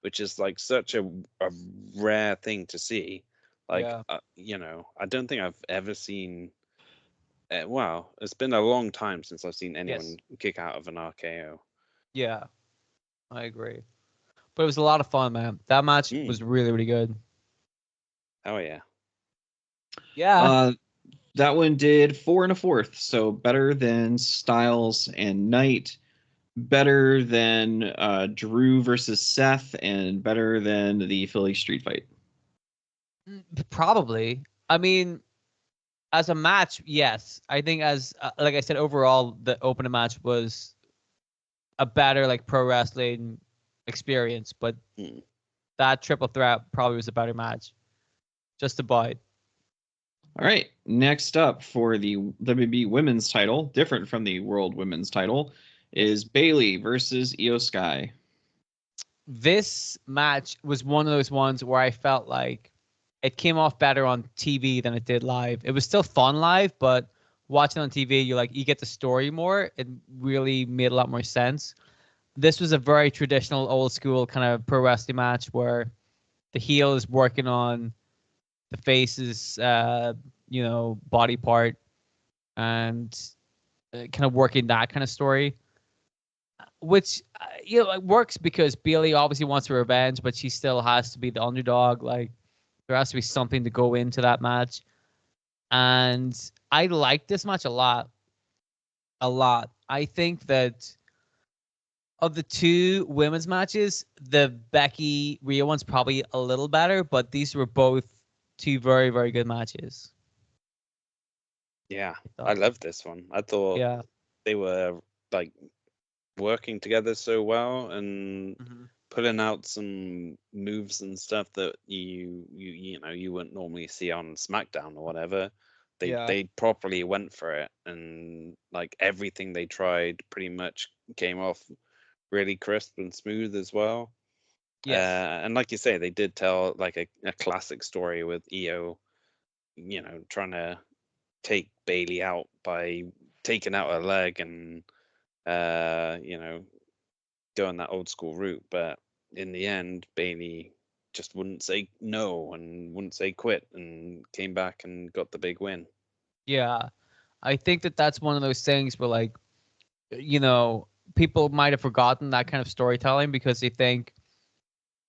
which is like such a rare thing to see. Like, Yeah. I don't think I've ever seen. Wow, it's been a long time since I've seen anyone Yes. kick out of an RKO. Yeah. I agree. But it was a lot of fun, man. That match was really, really good. Oh yeah. Yeah. That one did 4 1/4, so better than Styles and Knight, better than Drew versus Seth, and better than the Philly Street Fight. Probably. I mean, as a match, yes. I think as like I said, overall, the opening match was a better like pro wrestling experience, but Mm. that triple threat probably was a better match. Just about. All right, next up for the WB Women's title, different from the World Women's title, is Bailey versus Io Sky. This match was one of those ones where I felt like it came off better on TV than it did live. It was still fun live, but watching on TV, you get the story more. It really made a lot more sense. This was a very traditional, old school kind of pro wrestling match where the heel is working on the face's, body part and kind of working that kind of story, which it works because Bailey obviously wants her revenge, but she still has to be the underdog. Like, there has to be something to go into that match. And I like this match a lot. A lot. I think that of the 2 women's matches, the Becky Rhea one's probably a little better, but these were both 2 very, very good matches. Yeah, I I thought. love this one. I thought Yeah. they were like working together so well and Mm-hmm. pulling out some moves and stuff that you wouldn't normally see on SmackDown or whatever. They properly went for it, and like everything they tried pretty much came off really crisp and smooth as well. Yes. And like you say, they did tell like a classic story with Io, trying to take Bailey out by taking out her leg and going that old school route. But in the end, Bailey just wouldn't say no and wouldn't say quit and came back and got the big win. Yeah. I think that's one of those things where, like, people might have forgotten that kind of storytelling because they think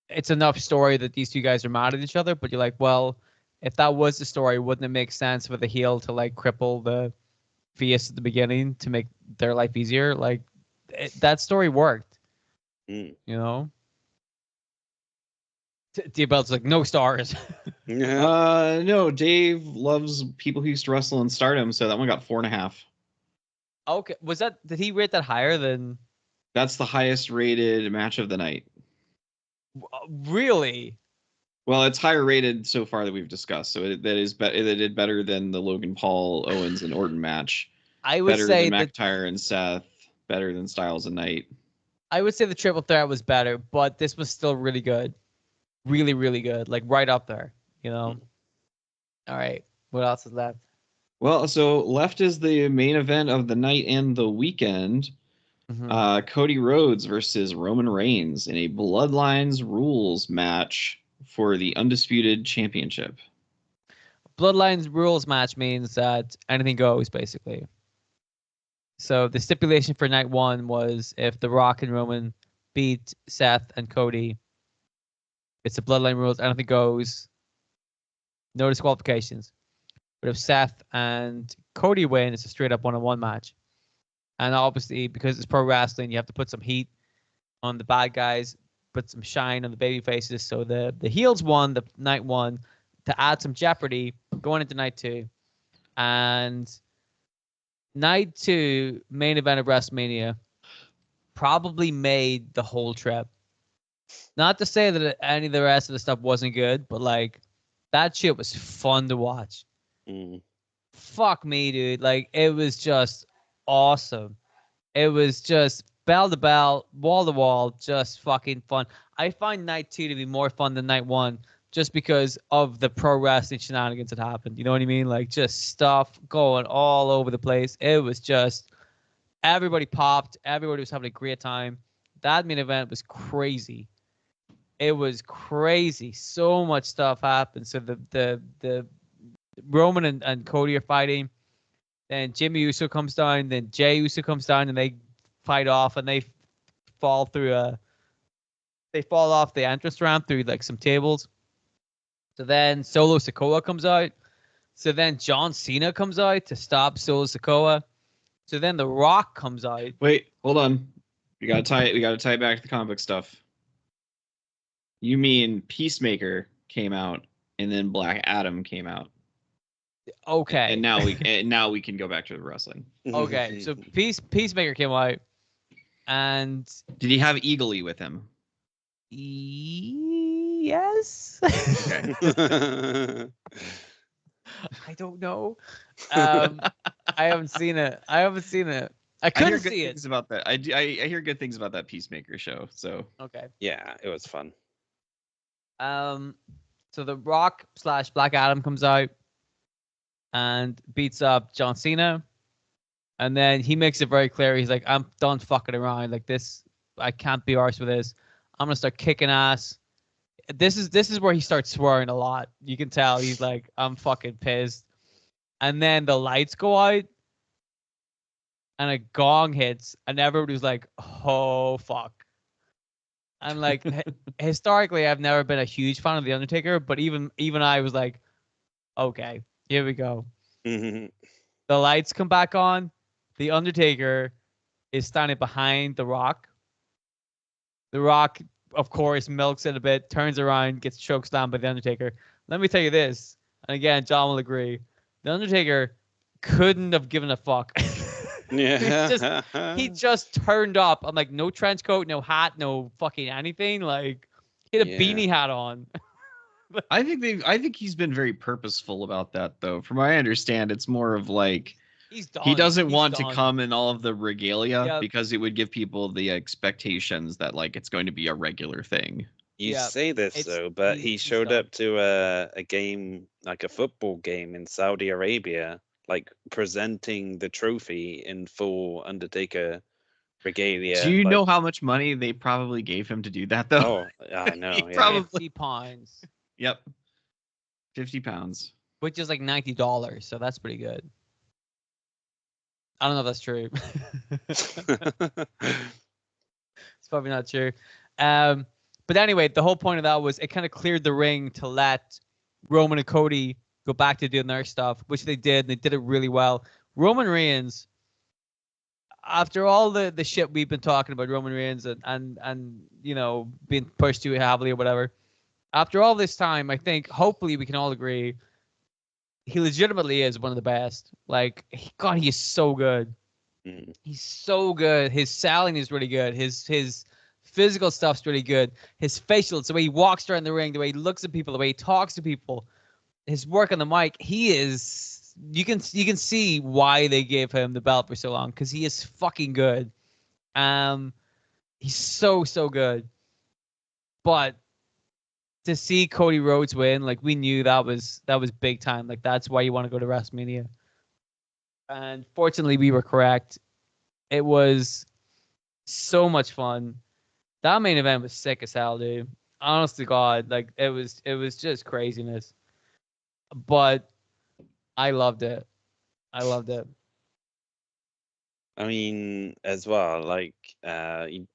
it's enough story that these two guys are mad at each other. But you're like, well, if that was the story, wouldn't it make sense for the heel to like cripple the face at the beginning to make their life easier? Like, that story worked, Mm. you know? Diabel's like, no stars. Yeah. No, Dave loves people who used to wrestle in Stardom, so that one got 4.5. Okay. Did he rate that higher than. That's the highest rated match of the night. Really? Well, it's higher rated so far that we've discussed. So it did better than the Logan Paul, Owens, and Orton match. I would Better say than that McIntyre and Seth. Better than Styles and Knight. I would say the triple threat was better, but this was still really good. Really, really good. Like right up there, you know? All right. What else is left? Well, so left is the main event of the night and the weekend. Mhm. Cody Rhodes versus Roman Reigns in a Bloodlines rules match for the Undisputed Championship. Bloodlines rules match means that anything goes, basically. So the stipulation for night one was if The Rock and Roman beat Seth and Cody, it's the Bloodline rules, anything goes, no disqualifications. But if Seth and Cody win, it's a straight up one-on-one match. And obviously, because it's pro wrestling, you have to put some heat on the bad guys, put some shine on the baby faces. So the heels won the night one to add some jeopardy going into night two. And night two, main event of WrestleMania, probably made the whole trip. Not to say that any of the rest of the stuff wasn't good, but like that shit was fun to watch. Mm. Fuck me, dude. Like it was just awesome. It was just bell to bell, wall to wall, just fucking fun. I find night two to be more fun than night one just because of the pro wrestling shenanigans that happened. You know what I mean? Like just stuff going all over the place. It was just everybody popped. Everybody was having a great time. That main event was crazy. It was crazy. So much stuff happened. So the Roman and Cody are fighting. Then Jimmy Uso comes down. Then Jay Uso comes down, and they fight off, and they fall off the entrance ramp through like some tables. So then Solo Sikoa comes out. So then John Cena comes out to stop Solo Sikoa. So then The Rock comes out. Wait, hold on. We gotta tie it back to the comic book stuff. You mean Peacemaker came out and then Black Adam came out. Okay. And now we can go back to the wrestling. Okay. So Peacemaker came out, and Did he have Eagle Eye with him? yes. Okay. I don't know. I haven't seen it. I couldn't see it. Things about that. I hear good things about that Peacemaker show. So Okay. Yeah, it was fun. So The Rock / Black Adam comes out and beats up John Cena, and then he makes it very clear. He's like, "I'm done fucking around. Like this, I can't be arsed with this. I'm gonna start kicking ass." This is where he starts swearing a lot. You can tell he's like, "I'm fucking pissed." And then the lights go out, and a gong hits, and everybody's like, "Oh fuck." And like historically, I've never been a huge fan of The Undertaker, but even I was like, okay, here we go. The lights come back on. The Undertaker is standing behind The Rock. The Rock, of course, milks it a bit, turns around, gets chokeslammed by The Undertaker. Let me tell you this, and again, John will agree. The Undertaker couldn't have given a fuck. Yeah. he just turned up. I'm like, no trench coat, no hat, no fucking anything. Like, he had a beanie hat on. I think he's been very purposeful about that, though. From what I understand, it's more of like He's done. he doesn't He's want to done. come in all of the regalia Yep. because it would give people the expectations that like it's going to be a regular thing. You Yeah, say this it's- though, but he he's showed done. up to a game, like a football game in Saudi Arabia, like presenting the trophy in full Undertaker regalia. Do you like, know how much money they probably gave him to do that, though? Oh, I know. He Yeah. probably- 50 pounds, Yep. 50 pounds. which is like $90, so that's pretty good. I don't know if that's true. It's probably not true. But anyway, the whole point of that was it kind of cleared the ring to let Roman and Cody go back to doing their stuff, which they did. And they did it really well. Roman Reigns, after all the shit we've been talking about Roman Reigns and you know being pushed too heavily or whatever, after all this time, I think hopefully we can all agree he legitimately is one of the best. Like, God, he is so good. Mm. He's so good. His selling is really good. His physical stuff's really good. His facials, the way he walks around the ring, the way he looks at people, the way he talks to people, his work on the mic, he is. You can see why they gave him the belt for so long because he is fucking good. He's so good. But to see Cody Rhodes win, like we knew that was big time. Like that's why you want to go to WrestleMania. And fortunately, we were correct. It was so much fun. That main event was sick as hell, dude. Honest to God, like it was just craziness. But I loved it. I loved it. I mean, as well, like you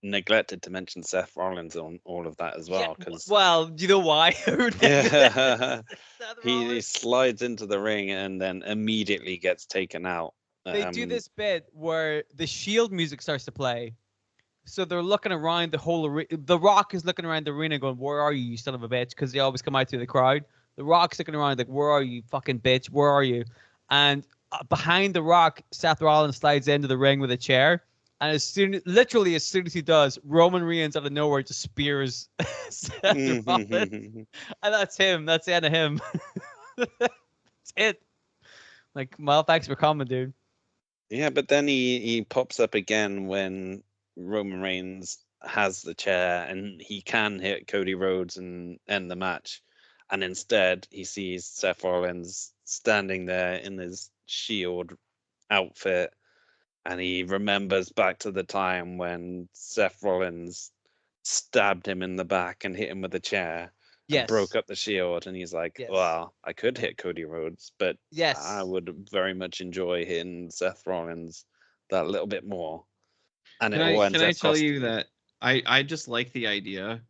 neglected to mention Seth Rollins on all of that as well, because well, do you know why? yeah, Seth he Rollins. slides into the ring and then immediately gets taken out. They do this bit where the Shield music starts to play. So they're looking around the whole arena. The Rock is looking around the arena going, "Where are you, you son of a bitch?" Because they always come out through the crowd. The Rock's looking around like, "Where are you, fucking bitch? Where are you?" And behind the Rock, Seth Rollins slides into the ring with a chair. And literally as soon as he does, Roman Reigns out of nowhere just spears Seth Rollins. And that's him. That's the end of him. That's it. Like, well, thanks for coming, dude. Yeah, but then he pops up again when Roman Reigns has the chair and he can hit Cody Rhodes and end the match. And instead, he sees Seth Rollins standing there in his Shield outfit. And he remembers back to the time when Seth Rollins stabbed him in the back and hit him with a chair and broke up the Shield. And he's like, Yes. well, I could hit Cody Rhodes, but Yes. I would very much enjoy hitting Seth Rollins that little bit more. And Can it all I, ends can I up tell costing you him. that I just like the idea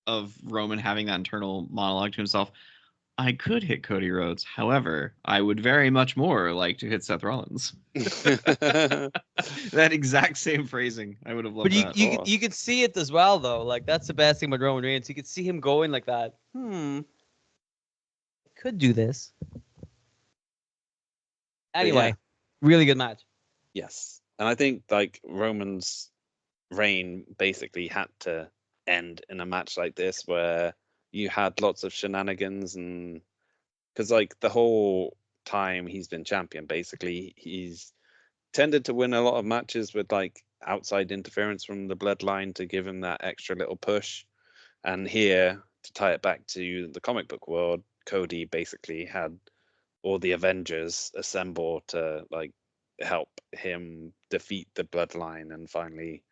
of Roman having that internal monologue to himself. I could hit Cody Rhodes. However, I would very much more like to hit Seth Rollins. That exact same phrasing. I would have loved But that. you could see it as well, though. Like, that's the best thing about Roman Reigns. You could see him going like that. Could do this. Anyway, yeah. really good match. Yes. And I think like Roman's reign basically had to end in a match like this where you had lots of shenanigans, and because like the whole time he's been champion, basically he's tended to win a lot of matches with like outside interference from the bloodline to give him that extra little push. And here, to tie it back to the comic book world, Cody basically had all the Avengers assemble to like help him defeat the bloodline and finally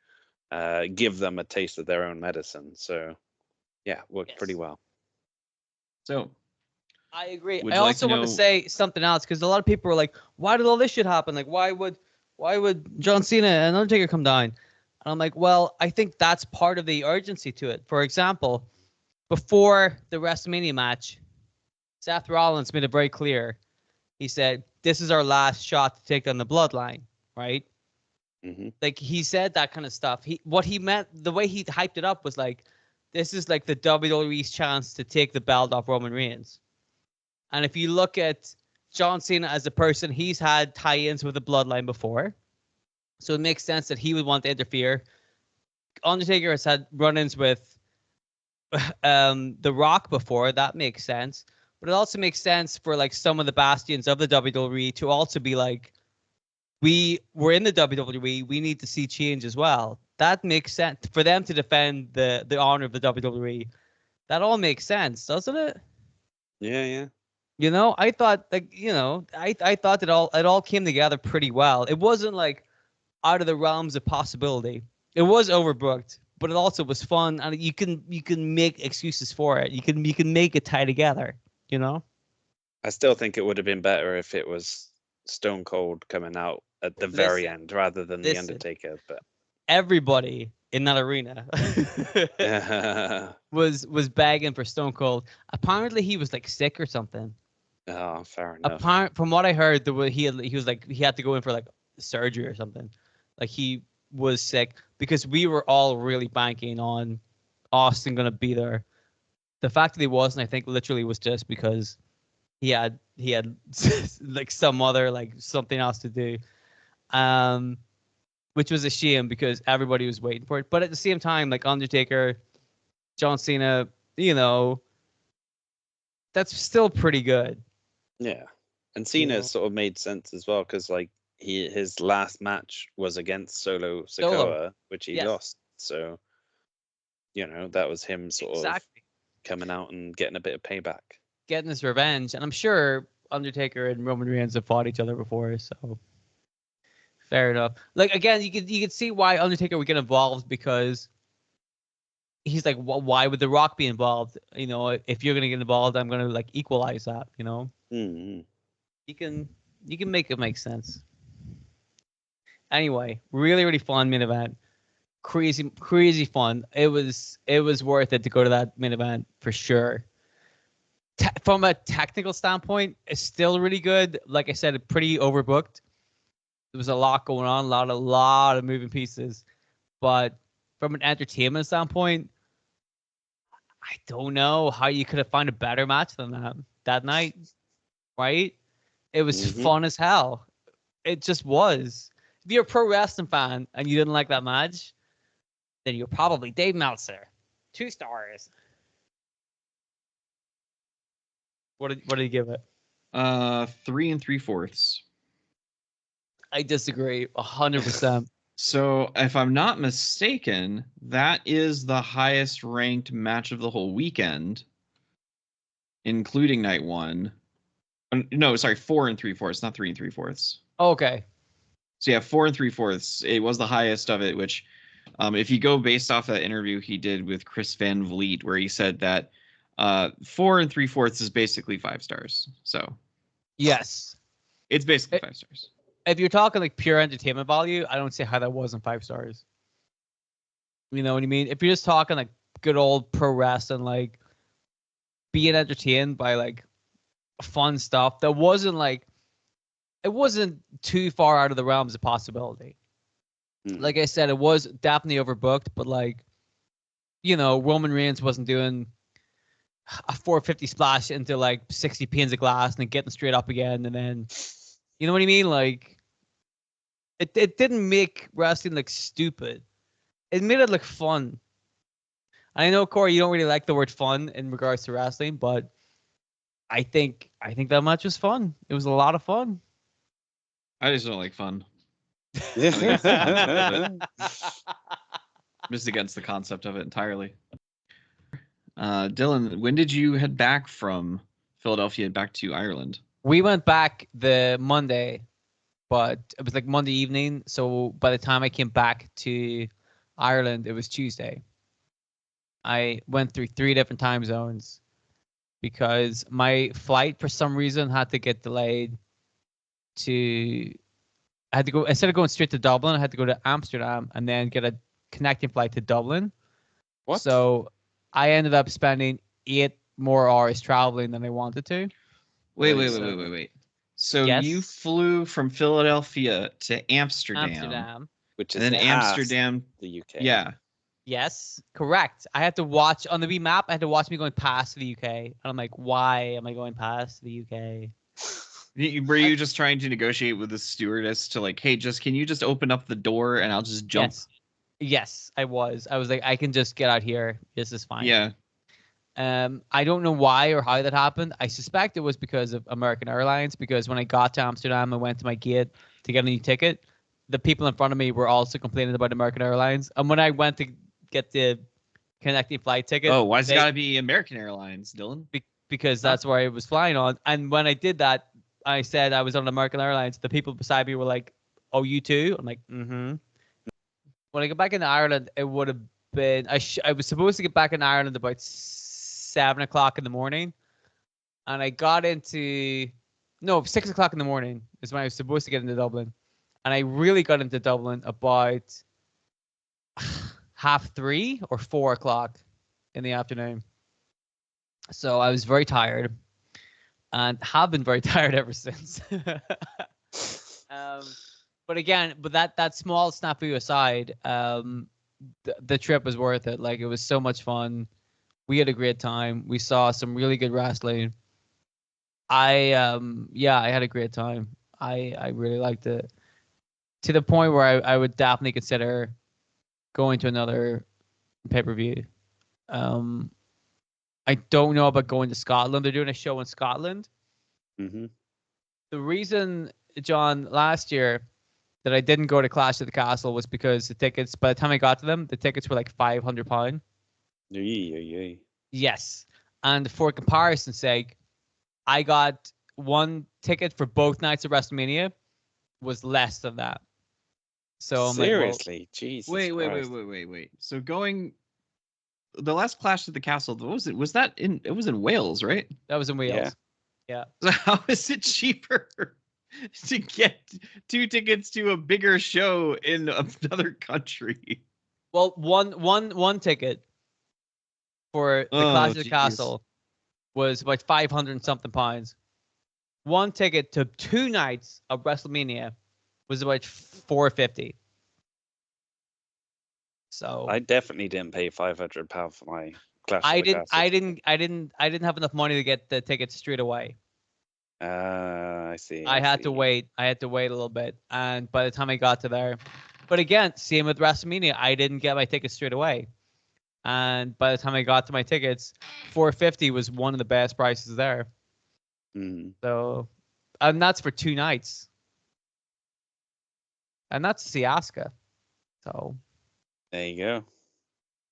give them a taste of their own medicine. So yeah, worked pretty well. So I agree. Would I you like also to want to know- say something else because a lot of people are like, "Why did all this shit happen? Like, why would John Cena and Undertaker come down?" And I'm like, "Well, I think that's part of the urgency to it. For example, before the WrestleMania match, Seth Rollins made it very clear. He said, "This is our last shot to take down the bloodline." Right? Like he said that kind of stuff. What he meant, the way he hyped it up was like, "This is like the WWE's chance to take the belt off Roman Reigns." And if you look at John Cena as a person, he's had tie-ins with the bloodline before. So it makes sense that he would want to interfere. Undertaker has had run-ins with The Rock before, that makes sense. But it also makes sense for like some of the bastions of the WWE to also be like, we're in the WWE, we need to see change as well. That makes sense for them to defend the honor of the WWE. That all makes sense, doesn't it? Yeah. You know, I thought like, you know, I thought it all came together pretty well. It wasn't like out of the realms of possibility. It was overbooked, but it also was fun, and you can make excuses for it. You can make it tie together. You know, I still think it would have been better if it was Stone Cold coming out at the very Listen, end rather than the listen. Undertaker. But Everybody in that arena was begging for Stone Cold. Apparently, he was like sick or something. oh, fair enough. From what I heard, he was like he had to go in for like surgery or something. Like he was sick because we were all really banking on Austin gonna be there. The fact that he wasn't, I think, literally was just because he had like some other like something else to do, which was a shame because everybody was waiting for it. But at the same time, like Undertaker, John Cena, you know, that's still pretty good. Yeah, and You Cena know? sort of made sense as well because like his last match was against Solo Solo. Sikoa, which he Yes. lost. So you know that was him sort of Exactly. coming out and getting a bit of payback. Getting his revenge, and I'm sure Undertaker and Roman Reigns have fought each other before, so fair enough. Like again, you could see why Undertaker would get involved because he's like, why would The Rock be involved? You know, if you're gonna get involved, I'm gonna like equalize that. You know, Mm-hmm. you can make it make sense. Anyway, really fun main event. Crazy fun. It was worth it to go to that main event for sure. From a technical standpoint, it's still really good. Like I said, pretty overbooked. There was a lot going on, a lot of moving pieces. But from an entertainment standpoint, I don't know how you could have found a better match than that night, right? It was Mm-hmm. fun as hell. It just was. If you're a pro wrestling fan and you didn't like that match, then you're probably Dave Meltzer. 2 stars. What did you give it? 3 3/4. I disagree 100%. So, if I'm not mistaken, that is the highest ranked match of the whole weekend, including night one. No, sorry, 4 3/4, not 3 3/4. Okay. So yeah, 4 3/4. It was the highest of it. Which, if you go based off that interview he did with Chris Van Vliet, where he said that 4 3/4 is basically 5 stars. So Yes. it's basically 5 stars. If you're talking like pure entertainment value, I don't see how that wasn't 5 stars. You know what I mean? If you're just talking like good old pro wrestling, like being entertained by like fun stuff, that wasn't like it wasn't too far out of the realms of possibility. Mm-hmm. Like I said, it was definitely overbooked, but like, you know, Roman Reigns wasn't doing a 450 splash into like 60 panes of glass and then getting straight up again, and then you know what I mean? Like it didn't make wrestling look stupid. It made it look fun. I know, Corey, you don't really like the word fun in regards to wrestling, but I think that match was fun. It was a lot of fun. I just don't like fun. Yeah. I'm just against the concept of it entirely. Dylan, when did you head back from Philadelphia back to Ireland? We went back the Monday, but it was like Monday evening. So by the time I came back to Ireland, it was Tuesday. I went through 3 different time zones because my flight, for some reason, had to get delayed to. I had to go, instead of going straight to Dublin, I had to go to Amsterdam and then get a connecting flight to Dublin. What? So I ended up spending 8 more hours traveling than I wanted to. Wait. So Yes. you flew from Philadelphia to Amsterdam. Which And is then past Amsterdam. the UK. Yeah. Yes, correct. I had to watch on the wee map. I had to watch me going past the UK, and I'm like, why am I going past the UK? Were you just trying to negotiate with the stewardess to like, hey, can you just open up the door and I'll just jump? Yes, I was. I was like, I can just get out here. This is fine. Yeah. I don't know why or how that happened. I suspect it was because of American Airlines, because when I got to Amsterdam and went to my gate to get a new ticket, the people in front of me were also complaining about American Airlines. And when I went to get the connecting flight ticket, Oh, why's it got to be American Airlines, Dylan? because that's where I was flying on. And when I did that, I said I was on American Airlines. The people beside me were like, "Oh, you too?" I'm like, "Mm-hmm." When I got back into Ireland, it would have been I was supposed to get back in Ireland about 7 o'clock in the morning, and I got into 6 o'clock in the morning is when I was supposed to get into Dublin, and I really got into Dublin about 3:30 or 4 o'clock in the afternoon. So I was very tired, and have been very tired ever since. But again, that small snafu aside, the trip was worth it. Like, it was so much fun. We had a great time. We saw some really good wrestling. I had a great time. I really liked it, to the point where I would definitely consider going to another pay-per-view. I don't know about going to Scotland. They're doing a show in Scotland. Mm-hmm. The reason, John, last year that I didn't go to Clash of the Castle was because the tickets, by the time I got to them, the tickets were like £500. Yeah. Yes. And for comparison's sake, I got one ticket for both nights of WrestleMania was less than that. So I'm Seriously, Jesus Wait. Christ. So going the last Clash of the Castle, what was it? Was that it was in Wales, right? that was in Wales. Yeah. So how is it cheaper to get 2 tickets to a bigger show in another country? Well, one ticket for the Clash of the Castle was about 500 and something pounds. One ticket to 2 nights of WrestleMania was about 450. So I definitely didn't pay £500 for my Clash I of the didn't Castle. I didn't have enough money to get the tickets straight away. I see. I had to wait. I had to wait a little bit, and by the time I got to there, but again, same with WrestleMania, I didn't get my tickets straight away, and by the time I got to my tickets, 450 was one of the best prices there. Mm. So, and that's for 2 nights, and that's see Asuka. So There you go.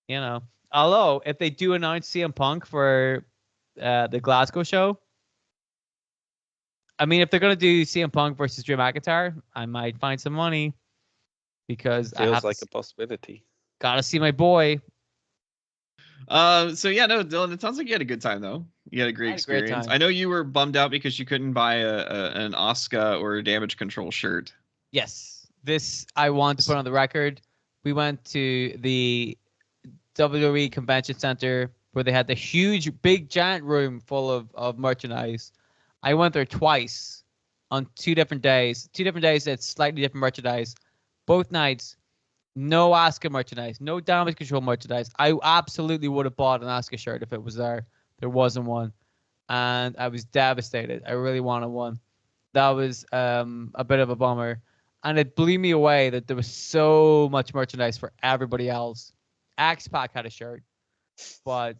you know, although if they do announce CM Punk for the Glasgow show, I mean, if they're gonna do CM Punk versus Drew McIntyre, I might find some money because I Feels have like a possibility. gotta see my boy. So yeah, no, Dylan, it sounds like you had a good time though. You had a great I had a great experience. time. I know you were bummed out because you couldn't buy an Asuka or a Damage Control shirt. Yes, this I want to put on the record. We went to the WWE Convention Center where they had the huge, big, giant room full of merchandise. I went there twice on 2 different days. 2 different days that's slightly different merchandise. Both nights, no Asuka merchandise, no Damage Control merchandise. I absolutely would have bought an Asuka shirt if it was there. There wasn't one, and I was devastated. I really wanted one. That was a bit of a bummer, and it blew me away that there was so much merchandise for everybody else. X-Pac had a shirt, but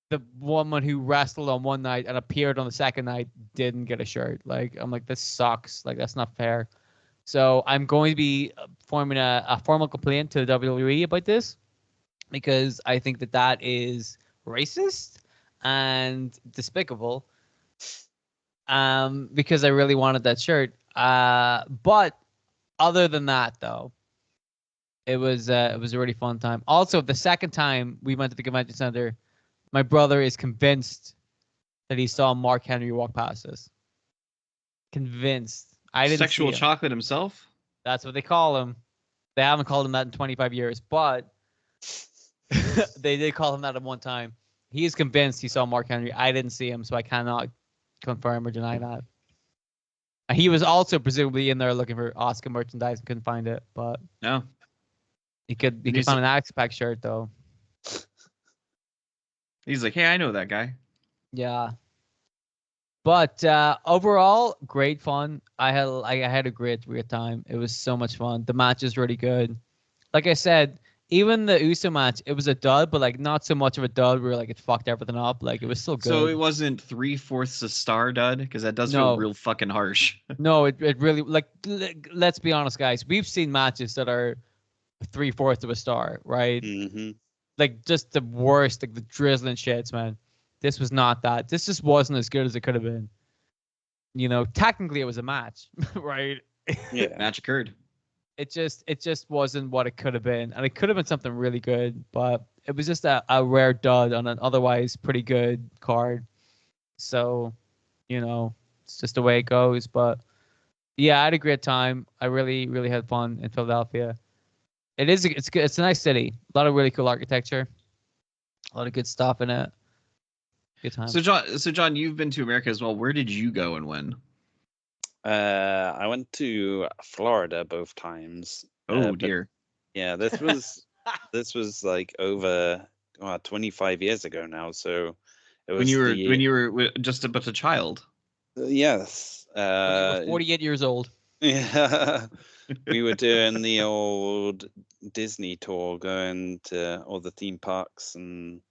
the woman who wrestled on one night and appeared on the second night didn't get a shirt. Like, I'm like, this sucks. Like, that's not fair. So I'm going to be forming a formal complaint to the WWE about this, because I think that is racist and despicable. Because I really wanted that shirt. But other than that, though, it was a really fun time. Also, the second time we went to the convention center, my brother is convinced that he saw Mark Henry walk past us. Convinced. I didn't Sexual see him. chocolate himself. That's what they call him. They haven't called him that in 25 years, but they did call him that at one time. He is convinced he saw Mark Henry. I didn't see him, so I cannot confirm or deny that. And he was also presumably in there looking for Oscar merchandise and couldn't find it, but No. he could He's- find an X-Pac shirt though. He's like, hey, I know that guy. Yeah. But overall, great fun. I had a great time. It was so much fun. The match is really good. Like I said, even the Uso match, it was a dud, but like not so much of a dud where like it fucked everything up. Like it was still good. So it wasn't 3/4 a star dud, because that does No. feel real fucking harsh. No, it really like let's be honest, guys. We've seen matches that are 3/4 of a star, right? Mm-hmm. Like just the worst, like the drizzling shits, man. This was not that. This just wasn't as good as it could have been. You know, technically it was a match, right? Yeah. Match occurred. It just wasn't what it could have been, and it could have been something really good, but it was just a rare dud on an otherwise pretty good card. So, you know, it's just the way it goes. But yeah, I had a great time. I really had fun in Philadelphia. It's good. It's a nice city. A lot of really cool architecture. A lot of good stuff in it. Good time. So John, you've been to America as well. Where did you go and when? I went to Florida both times. Oh but dear. yeah, this was like over 25 years ago now. So it was When you the were just about a child. yes. When you were 48 years old. Yeah, we were doing the old Disney tour, going to all the theme parks and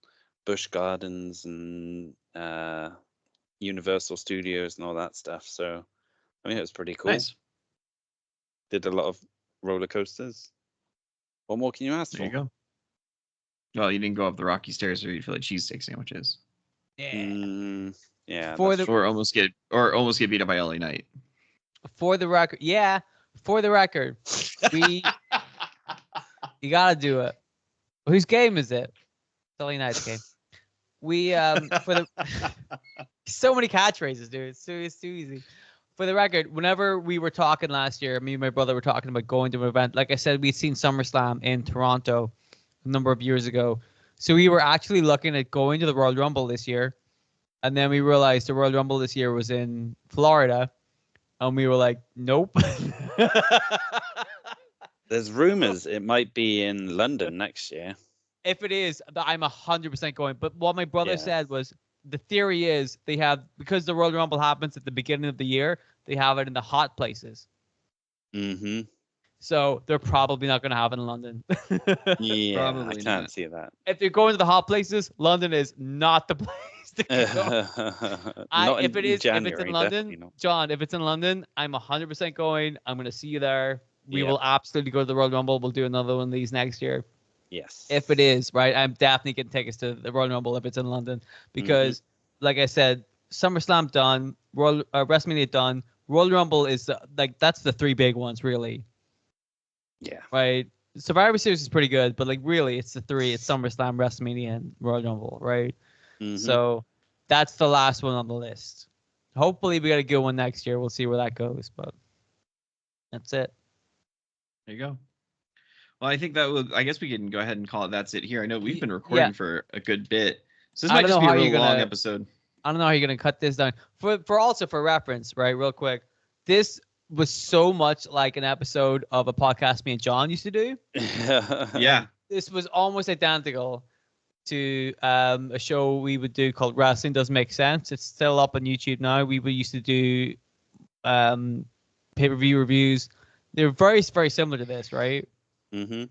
Busch Gardens and Universal Studios and all that stuff. So, I mean, it was pretty cool. Nice. Did a lot of roller coasters. What more can you ask There you for? go. Well, you didn't go up the rocky stairs or eat Philly cheesesteak sandwiches. Yeah. Yeah, For that's the- Or almost get beat up by LA Knight. For the record, we you gotta do it. Whose game is it? Silly Night's game. We for the so many catchphrases, dude. It's too easy. For the record, whenever we were talking last year, me and my brother were talking about going to an event. Like I said, we'd seen SummerSlam in Toronto a number of years ago. So we were actually looking at going to the Royal Rumble this year. And then we realized the Royal Rumble this year was in Florida. And we were like, nope. There's rumors it might be in London next year. If it is, I'm 100% going. But what my brother Yeah. said was the theory is they have, because the Royal Rumble happens at the beginning of the year, they have it in the hot places. Mm-hmm. So they're probably not going to have it in London. Yeah, I Probably can't not. see that. If you're going to the hot places, London is not the place to go. Not If it's in January, London, definitely not. John, if it's in London, I'm 100% going. I'm going to see you there. We Yep. will absolutely go to the Royal Rumble. We'll do another one of these next year. Yes. If it is, right, I'm definitely going to take us to the Royal Rumble if it's in London. Because, like I said, SummerSlam done, WrestleMania done. Royal Rumble is, that's the three big ones, really. Yeah. Right? Survivor Series is pretty good, but, like, really, it's the three. It's SummerSlam, WrestleMania, and Royal Rumble, right? Mhm. So that's the last one on the list. Hopefully we got a good one next year. We'll see where that goes, but that's it. There you go. Well, I think I guess we can go ahead and call it that's it here. I know we've been Yeah. recording for a good bit. So this I might don't just know be a how real you're long gonna- episode. I don't know how you're gonna cut this down. For reference, right? Real quick. This was so much like an episode of a podcast me and John used to do. Yeah. This was almost identical to a show we would do called Wrestling Doesn't Make Sense. It's still up on YouTube now. We used to do pay-per-view reviews. They're very, very similar to this, right? Mm-hmm.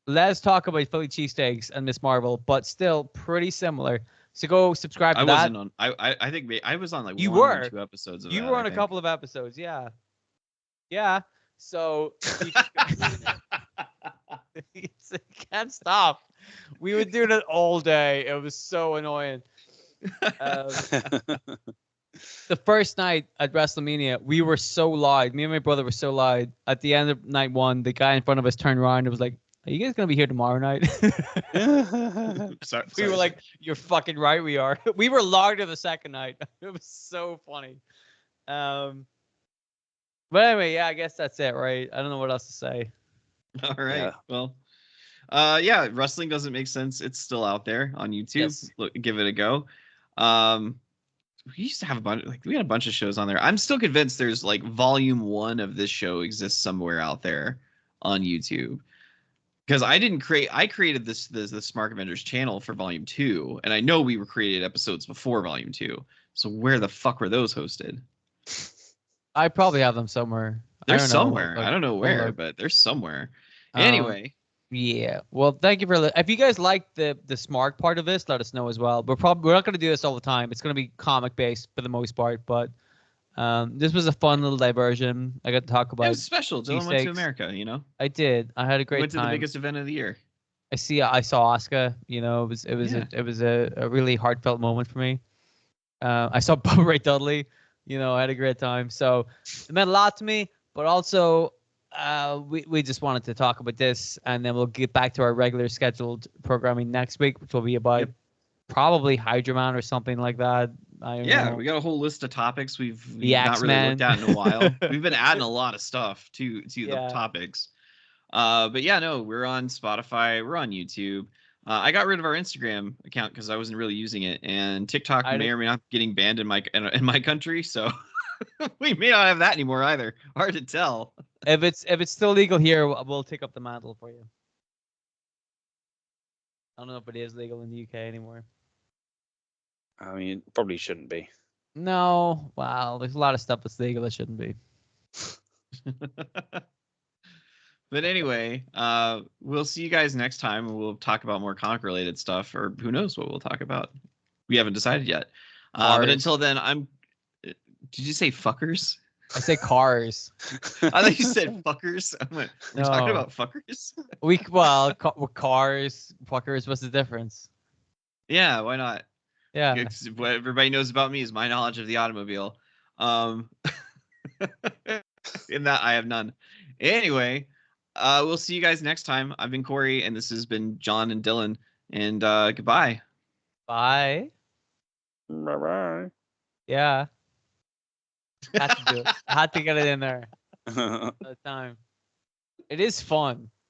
Let's talk about Philly cheesesteaks and Miss Marvel, but still pretty similar. So go subscribe to I that. wasn't on. I think I was on like You one were. or two episodes of You that, were I on a think. couple of episodes, yeah. Yeah. So you can't stop. We would do that all day. It was so annoying. The first night at WrestleMania, we were so loud. Me and my brother were so loud. At the end of night one, the guy in front of us turned around and was like, "Are you guys gonna be here tomorrow night?" We were like, "You're fucking right, we are." We were louder the second night. It was so funny. But anyway, yeah, I guess that's it, right? I don't know what else to say. all right. Yeah. Well, yeah, Wrestling Doesn't Make Sense. It's still out there on YouTube. Yes. Look, give it a go. We used to have we had a bunch of shows on there. I'm still convinced there's like volume 1 of this show exists somewhere out there on YouTube. Because I created the Smark Avengers channel for volume 2, and I know we created episodes before volume 2. So where the fuck were those hosted? I probably have them somewhere. They're I don't know, somewhere. like, I don't know where, look. but they're somewhere. Anyway, Yeah. Well, thank you for. If you guys like the Smark part of this, let us know as well. We're not going to do this all the time. It's going to be comic based for the most part, but this was a fun little diversion. I got to talk It about was special. Dylan went to cheesesteaks. America, you know? I did. I had a He great went to the time. biggest event of the year. I saw Oscar. You know, Yeah. it was a really heartfelt moment for me. I saw Bubba Ray Dudley. You know, I had a great time. So it meant a lot to me. But also, we just wanted to talk about this, and then we'll get back to our regular scheduled programming next week, which will be about Yep. probably Hydra Man or something like that. I don't Yeah, know. we got a whole list of topics we've The not really looked at X-Men. in a while. We've been adding a lot of stuff to the Yeah. topics. But yeah, no, we're on Spotify, we're on YouTube. I got rid of our Instagram account because I wasn't really using it, and TikTok may or may not be getting banned in my country, so we may not have that anymore either. Hard to tell. If it's still legal here, we'll take up the mantle for you. I don't know if it is legal in the UK anymore. I mean, it probably shouldn't be. No, wow, there's a lot of stuff that's legal that shouldn't be. But anyway, we'll see you guys next time, and we'll talk about more comic related stuff, or who knows what we'll talk about. We haven't decided yet. But until then, did you say fuckers? I say cars. I thought you said fuckers. We're talking No. about fuckers. Cars, fuckers. What's the difference? Yeah, why not? Yeah. What everybody knows about me is my knowledge of the automobile. In that I have none. Anyway, we'll see you guys next time. I've been Corey, and this has been John and Dylan. And goodbye. Bye. Bye-bye. Yeah. Had to do it. Had to get it in there. All the time. It is fun.